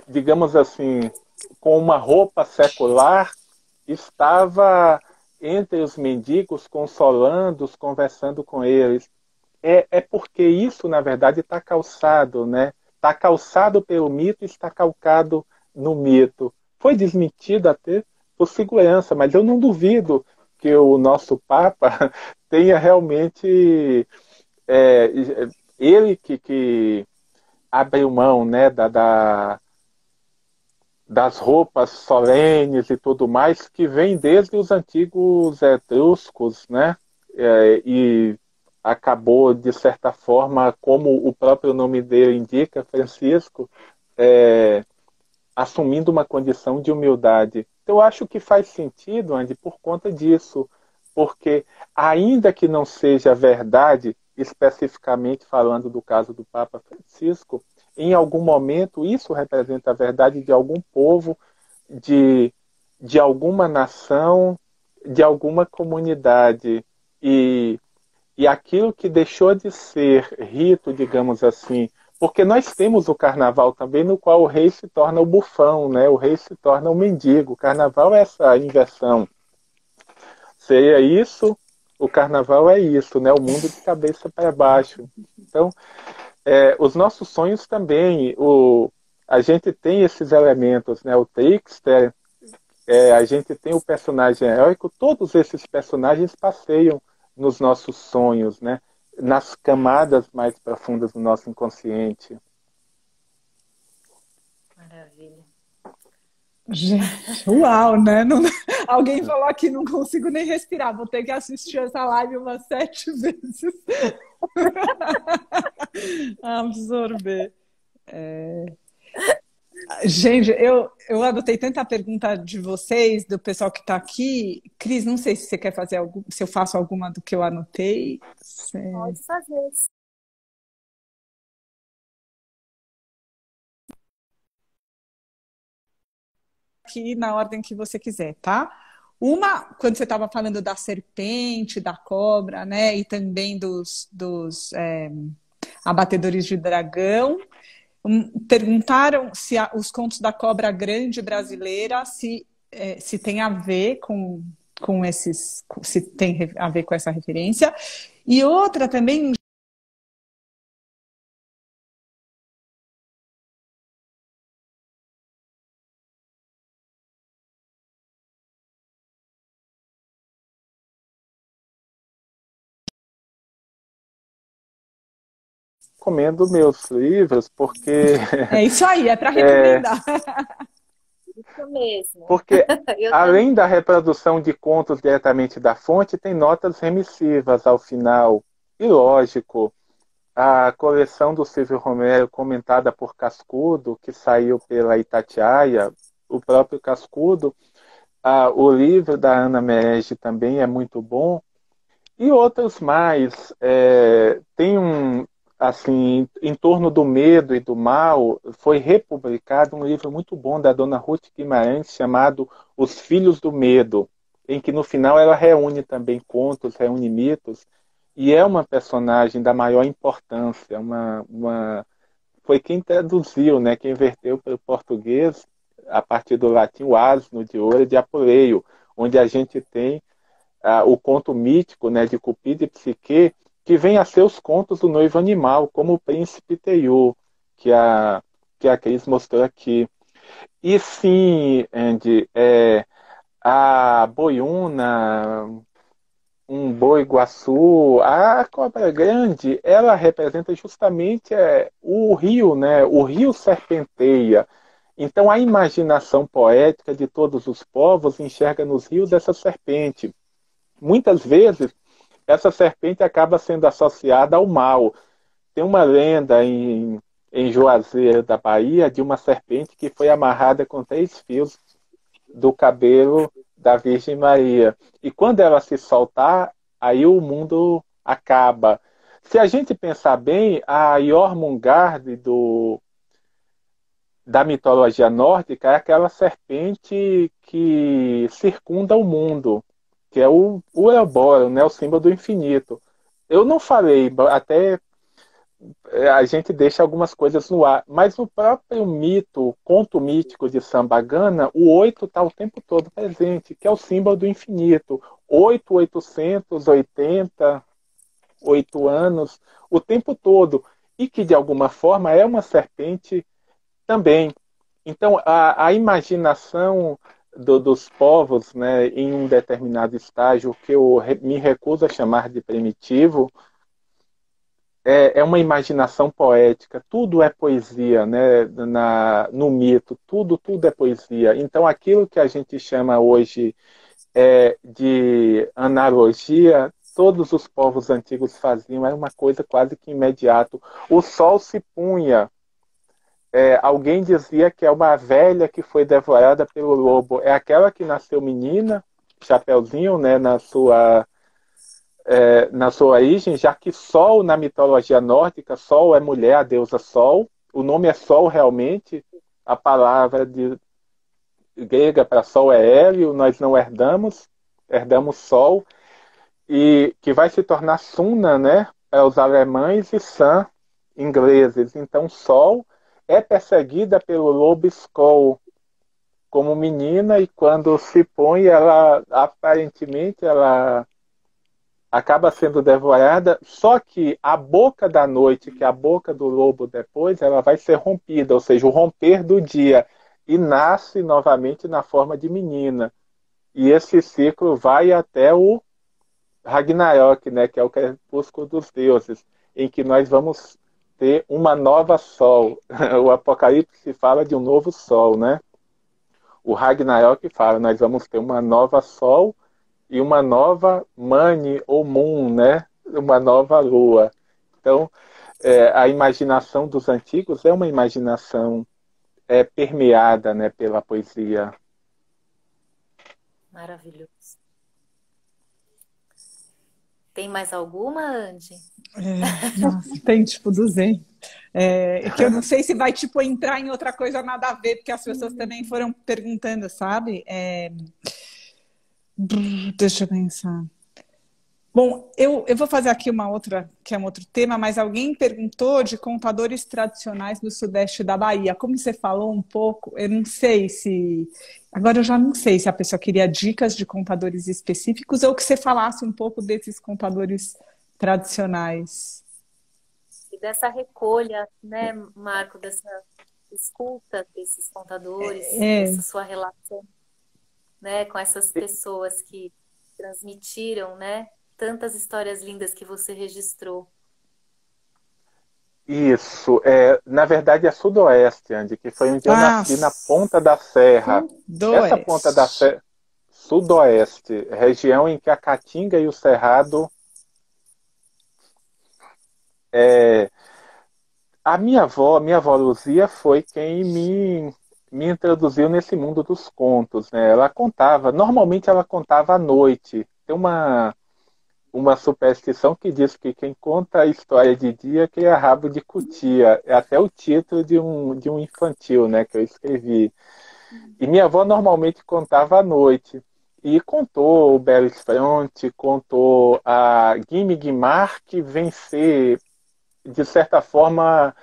digamos assim, com uma roupa secular, estava entre os mendigos, consolando-os, conversando com eles. Porque isso, na verdade, está calçado, né? Está calçado pelo mito e está calcado no mito. Foi desmentido até por segurança, mas eu não duvido que o nosso Papa tenha realmente ele que abriu mão, né, das roupas solenes e tudo mais, que vem desde os antigos etruscos, né? e acabou, de certa forma, como o próprio nome dele indica, Francisco, assumindo uma condição de humildade. Eu acho que faz sentido, Andy, por conta disso, porque ainda que não seja verdade, especificamente falando do caso do Papa Francisco, em algum momento isso representa a verdade de algum povo, de, de alguma nação, de alguma comunidade. E aquilo que deixou de ser rito, digamos assim, porque nós temos o carnaval também, no qual o rei se torna o bufão, né? O rei se torna o mendigo. O carnaval é essa inversão. Seria isso, o carnaval é isso, né? O mundo de cabeça para baixo. Então, os nossos sonhos também, a gente tem esses elementos, né? O trickster, a gente tem o personagem heróico, todos esses personagens passeiam nos nossos sonhos, né? Nas camadas mais profundas do nosso inconsciente. Maravilha. Gente, uau, né? Não, alguém falou aqui, não consigo nem respirar, vou ter que assistir essa live umas 7 vezes. Absorver. Gente, eu anotei tanta pergunta de vocês, do pessoal que está aqui. Cris, não sei se você quer fazer se eu faço alguma do que eu anotei. Pode fazer. Aqui na ordem que você quiser, tá? Uma, quando você estava falando da serpente, da cobra, né? E também dos abatedores de dragão. Perguntaram se os contos da cobra grande brasileira se tem a ver com esses, se tem a ver com essa referência. E outra também, Recomendo meus livros porque é isso aí, é para recomendar. Isso mesmo. porque Eu além da reprodução de contos diretamente da fonte, tem notas remissivas ao final. E lógico, a coleção do Silvio Romero, comentada por Cascudo, que saiu pela Itatiaia, o próprio Cascudo, o livro da Ana Merege também é muito bom, e outros mais. Tem assim, em torno do medo e do mal, foi republicado um livro muito bom da dona Ruth Guimarães, chamado Os Filhos do Medo, em que no final ela reúne também contos, reúne mitos, e é uma personagem da maior importância, foi quem traduziu, né, quem inverteu para o português, a partir do latim, o asno de ouro de Apuleio, onde a gente tem o conto mítico, né, de Cupido e Psique, que vem a ser os contos do noivo animal, como o Príncipe Teiu, que a Cris mostrou aqui. E sim, Andy, a boiúna, um boi guaçu, a cobra grande, ela representa justamente o rio, né? O rio serpenteia. Então a imaginação poética de todos os povos enxerga nos rios essa serpente. Muitas vezes essa serpente acaba sendo associada ao mal. Tem uma lenda em Juazeiro da Bahia de uma serpente que foi amarrada com 3 fios do cabelo da Virgem Maria. E quando ela se soltar, aí o mundo acaba. Se a gente pensar bem, a Jormungand da mitologia nórdica é aquela serpente que circunda o mundo, que é o Ouroboros, né, o símbolo do infinito. Eu não falei, até a gente deixa algumas coisas no ar, mas no próprio mito, o conto mítico de Sambagana, o 8 está o tempo todo presente, que é o símbolo do infinito. 880, 8 anos, o tempo todo. E que, de alguma forma, é uma serpente também. Então, a imaginação dos povos, né, em um determinado estágio, que eu me recuso a chamar de primitivo, é uma imaginação poética. Tudo é poesia, né, no mito. Tudo é poesia. Então, aquilo que a gente chama hoje de analogia todos os povos antigos faziam, era uma coisa quase que imediato. O sol se punha. Alguém dizia que é uma velha que foi devorada pelo lobo. É aquela que nasceu menina, Chapeuzinho, né, na sua origem, já que Sol, na mitologia nórdica, Sol é mulher, a deusa Sol. O nome é Sol realmente, a palavra grega para Sol é Hélio, nós não herdamos Sol, e que vai se tornar Suna, né, para os alemães, e Sun, ingleses. Então, Sol é perseguida pelo lobo Skoll como menina, e quando se põe, ela aparentemente ela acaba sendo devorada, só que a boca da noite, que é a boca do lobo depois, ela vai ser rompida, ou seja, o romper do dia, e nasce novamente na forma de menina. E esse ciclo vai até o Ragnarok, né, que é o crepúsculo dos deuses, em que nós vamos ter uma nova sol. O Apocalipse fala de um novo sol, né? O Ragnarok fala, nós vamos ter uma nova sol e uma nova Mani ou Moon, né? Uma nova lua. Então, a imaginação dos antigos é uma imaginação permeada, né, pela poesia. Maravilhoso. Tem mais alguma, Andy? Nossa, tem tipo 200. Que eu não sei se vai tipo entrar em outra coisa nada a ver, porque as pessoas também foram perguntando, sabe? Deixa eu pensar. Bom, eu vou fazer aqui uma outra, que é um outro tema, mas alguém perguntou de contadores tradicionais do sudeste da Bahia. Como você falou um pouco, eu não sei se... Agora eu já não sei se a pessoa queria dicas de contadores específicos ou que você falasse um pouco desses contadores tradicionais. E dessa recolha, né, Marco, dessa escuta desses contadores, dessa sua relação, né, com essas pessoas que transmitiram, né, tantas histórias lindas que você registrou. Isso, na verdade é Sudoeste, Andy, que foi onde eu nasci, na Ponta da Serra. Sudoeste. Essa Ponta da Serra, Sudoeste, região em que a Caatinga e o Cerrado... A minha avó Luzia, foi quem me introduziu nesse mundo dos contos, né? Ela contava, normalmente ela contava à noite. Tem uma superstição que diz que quem conta a história de dia cria rabo de cutia. É até o título de um infantil, né, que eu escrevi. E minha avó normalmente contava à noite. E contou o Belo Esfronte, contou a Guime Guimar, que vem ser, de certa forma,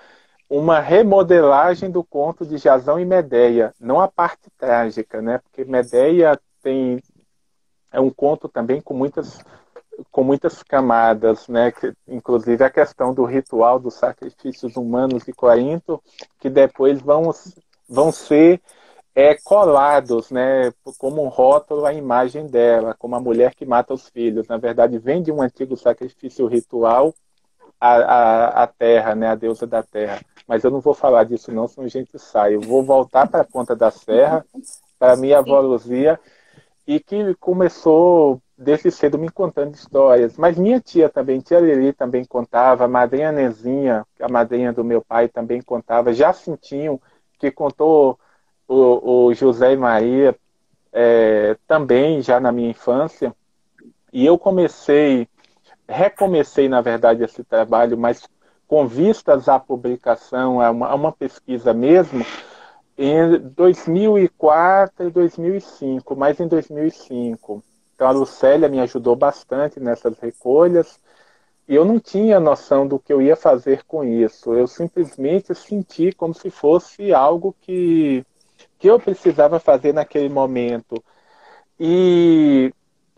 uma remodelagem do conto de Jasão e Medeia. Não a parte trágica, né? Porque Medeia é um conto também com muitas camadas, né? Inclusive a questão do ritual dos sacrifícios humanos de Corinto, que depois vão ser colados, né? Como um rótulo à imagem dela, como a mulher que mata os filhos. Na verdade, vem de um antigo sacrifício ritual à terra, né? A deusa da terra. Mas eu não vou falar disso não, senão a gente sai. Eu vou voltar para a Ponta da Serra, para minha avó Luzia, e que começou desde cedo me contando histórias. Mas minha tia também, tia Lili também contava, a madrinha Nezinha, a madrinha do meu pai, também contava, Jacintinho, que contou o José e Maria, também já na minha infância. E eu recomecei, na verdade, esse trabalho, mas com vistas à publicação, a uma pesquisa mesmo, em 2004 e 2005, mais em 2005. Então a Lucélia me ajudou bastante nessas recolhas, e eu não tinha noção do que eu ia fazer com isso. Eu simplesmente senti como se fosse algo que eu precisava fazer naquele momento. E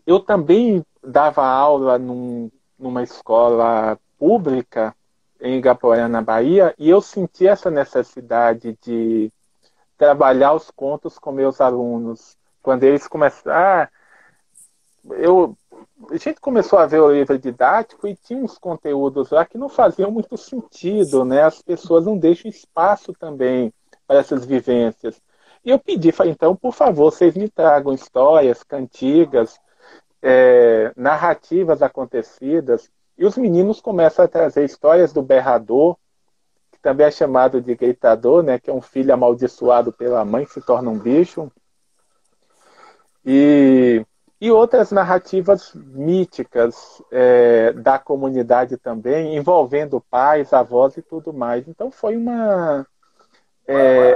eu também dava aula numa escola pública em Igaporã, na Bahia, e eu senti essa necessidade de trabalhar os contos com meus alunos. Quando eles começaram... a gente começou a ver o livro didático e tinha uns conteúdos lá que não faziam muito sentido, né? As pessoas não deixam espaço também para essas vivências. E eu pedi, falei, então, por favor, vocês me tragam histórias, cantigas, narrativas acontecidas, e os meninos começam a trazer histórias do berrador, que também é chamado de gritador, né, que é um filho amaldiçoado pela mãe que se torna um bicho, e outras narrativas míticas da comunidade também, envolvendo pais, avós e tudo mais. Então foi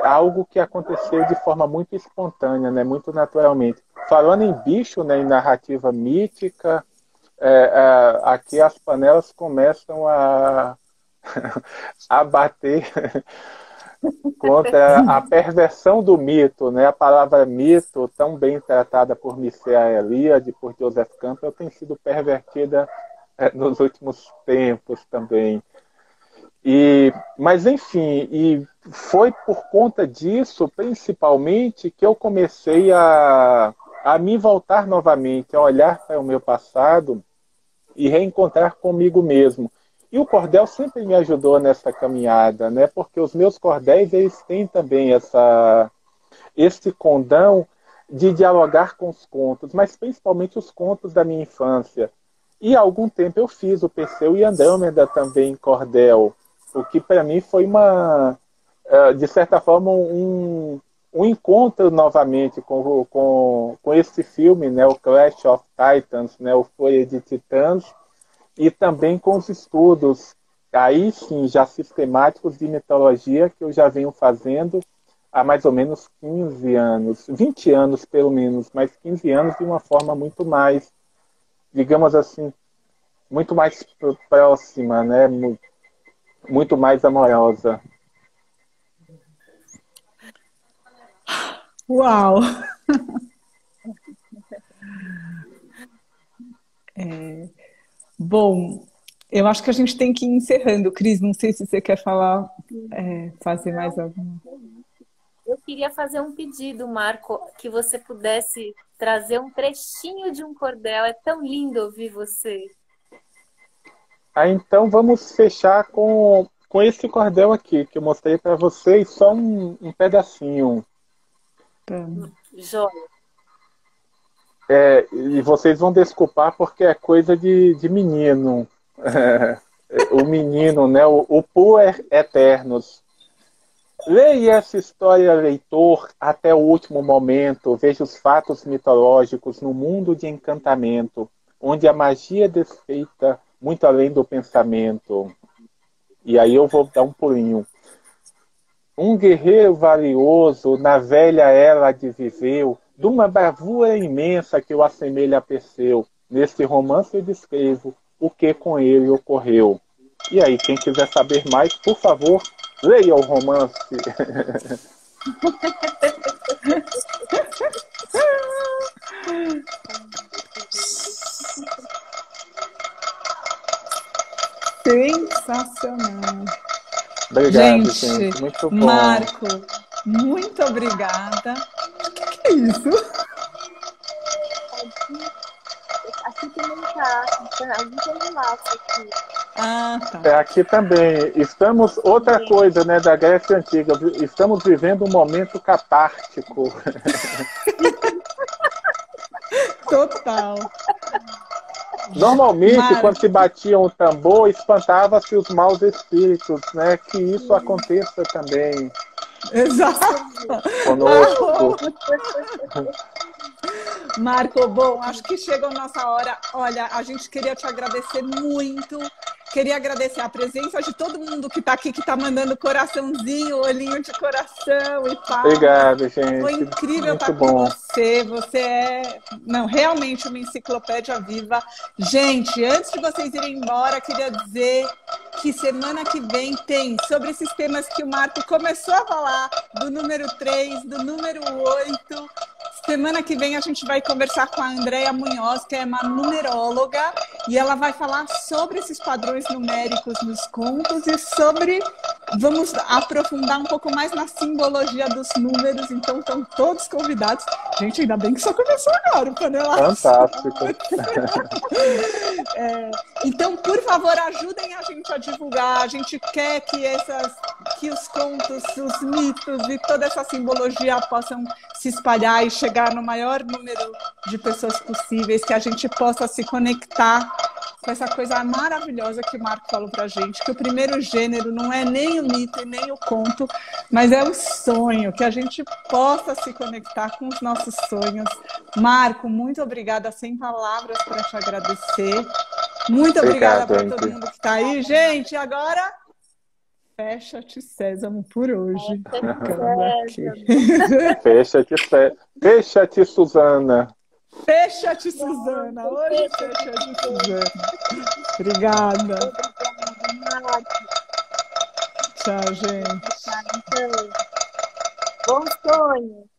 algo que aconteceu de forma muito espontânea, né, muito naturalmente. Falando em bicho, né, em narrativa mítica, aqui as panelas começam a bater contra a perversão do mito, né? A palavra mito, tão bem tratada por Mircea Eliade, por Joseph Campbell, tem sido pervertida nos últimos tempos também. Mas, enfim, e foi por conta disso, principalmente, que eu comecei a me voltar novamente, a olhar para o meu passado e reencontrar comigo mesmo. E o cordel sempre me ajudou nessa caminhada, né? Porque os meus cordéis, eles têm também esse condão de dialogar com os contos, mas principalmente os contos da minha infância. E há algum tempo eu fiz o Perseu e Andrômeda também em cordel, o que para mim foi de certa forma, um encontro novamente com esse filme, né? O Clash of Titans, né? O Fúria de Titãs, e também com os estudos, aí sim, já sistemáticos de mitologia que eu já venho fazendo há mais ou menos 15 anos, 20 anos pelo menos, mas 15 anos de uma forma muito mais, digamos assim, muito mais próxima, né? Muito mais amorosa. Uau! Bom, eu acho que a gente tem que ir encerrando. Cris, não sei se você quer falar, fazer mais alguma. Eu queria fazer um pedido, Marco, que você pudesse trazer um trechinho de um cordel. É tão lindo ouvir você. Então vamos fechar com esse cordel aqui, que eu mostrei para vocês, só um pedacinho. Joia. E vocês vão desculpar porque é coisa de menino. O menino, né? O Puer Eternos. Leia essa história, leitor, até o último momento. Veja os fatos mitológicos no mundo de encantamento, onde a magia é desfeita muito além do pensamento. E aí eu vou dar um pulinho. Um guerreiro valioso, na velha Hélade viveu, de uma bravura imensa que o assemelha a Perseu. Nesse romance eu descrevo o que com ele ocorreu. E aí, quem quiser saber mais, por favor, leia o romance. Sensacional. Obrigado, gente. Muito bom. Marco, muito obrigada. O que é isso? Aqui também tá. Alguém tem um laço aqui. Ah, tá. Aqui também. Estamos, outra coisa, né, da Grécia Antiga, estamos vivendo um momento catártico. Total. Normalmente, quando se batia um tambor, espantava-se os maus espíritos, né? Que isso aconteça também. Exato. Conosco. Marco, bom, acho que chegou a nossa hora. Olha, a gente queria te agradecer muito. Queria agradecer a presença de todo mundo que está aqui, que está mandando coraçãozinho, olhinho de coração e tal. Obrigado, gente. Foi incrível muito estar bom. com você. Você é, realmente uma enciclopédia viva. Gente, antes de vocês irem embora, queria dizer que semana que vem tem sobre esses temas que o Marco começou a falar, do número 3, do número 8. Semana que vem a gente vai conversar com a Andréia Munhoz, que é uma numeróloga, e ela vai falar sobre esses padrões numéricos nos contos e sobre... Vamos aprofundar um pouco mais na simbologia dos números, então estão todos convidados. Gente, ainda bem que só começou agora o Panelaço. Fantástico. Então, por favor, ajudem a gente a divulgar. A gente quer que que os contos, os mitos e toda essa simbologia possam se espalhar e chegar no maior número de pessoas possíveis, que a gente possa se conectar com essa coisa maravilhosa que o Marco falou pra gente, que o primeiro gênero não é nem o mito e nem o conto, mas é o sonho, que a gente possa se conectar com os nossos sonhos. Marco, muito obrigada, sem palavras para te agradecer. Muito obrigada para todo mundo que está aí. Gente, agora fecha-te sésamo por hoje. Fecha-te, Suzana. Fecha-te, Suzana. Hoje fecha-te, Suzana. Obrigada. Tchau, gente. Bom sonho.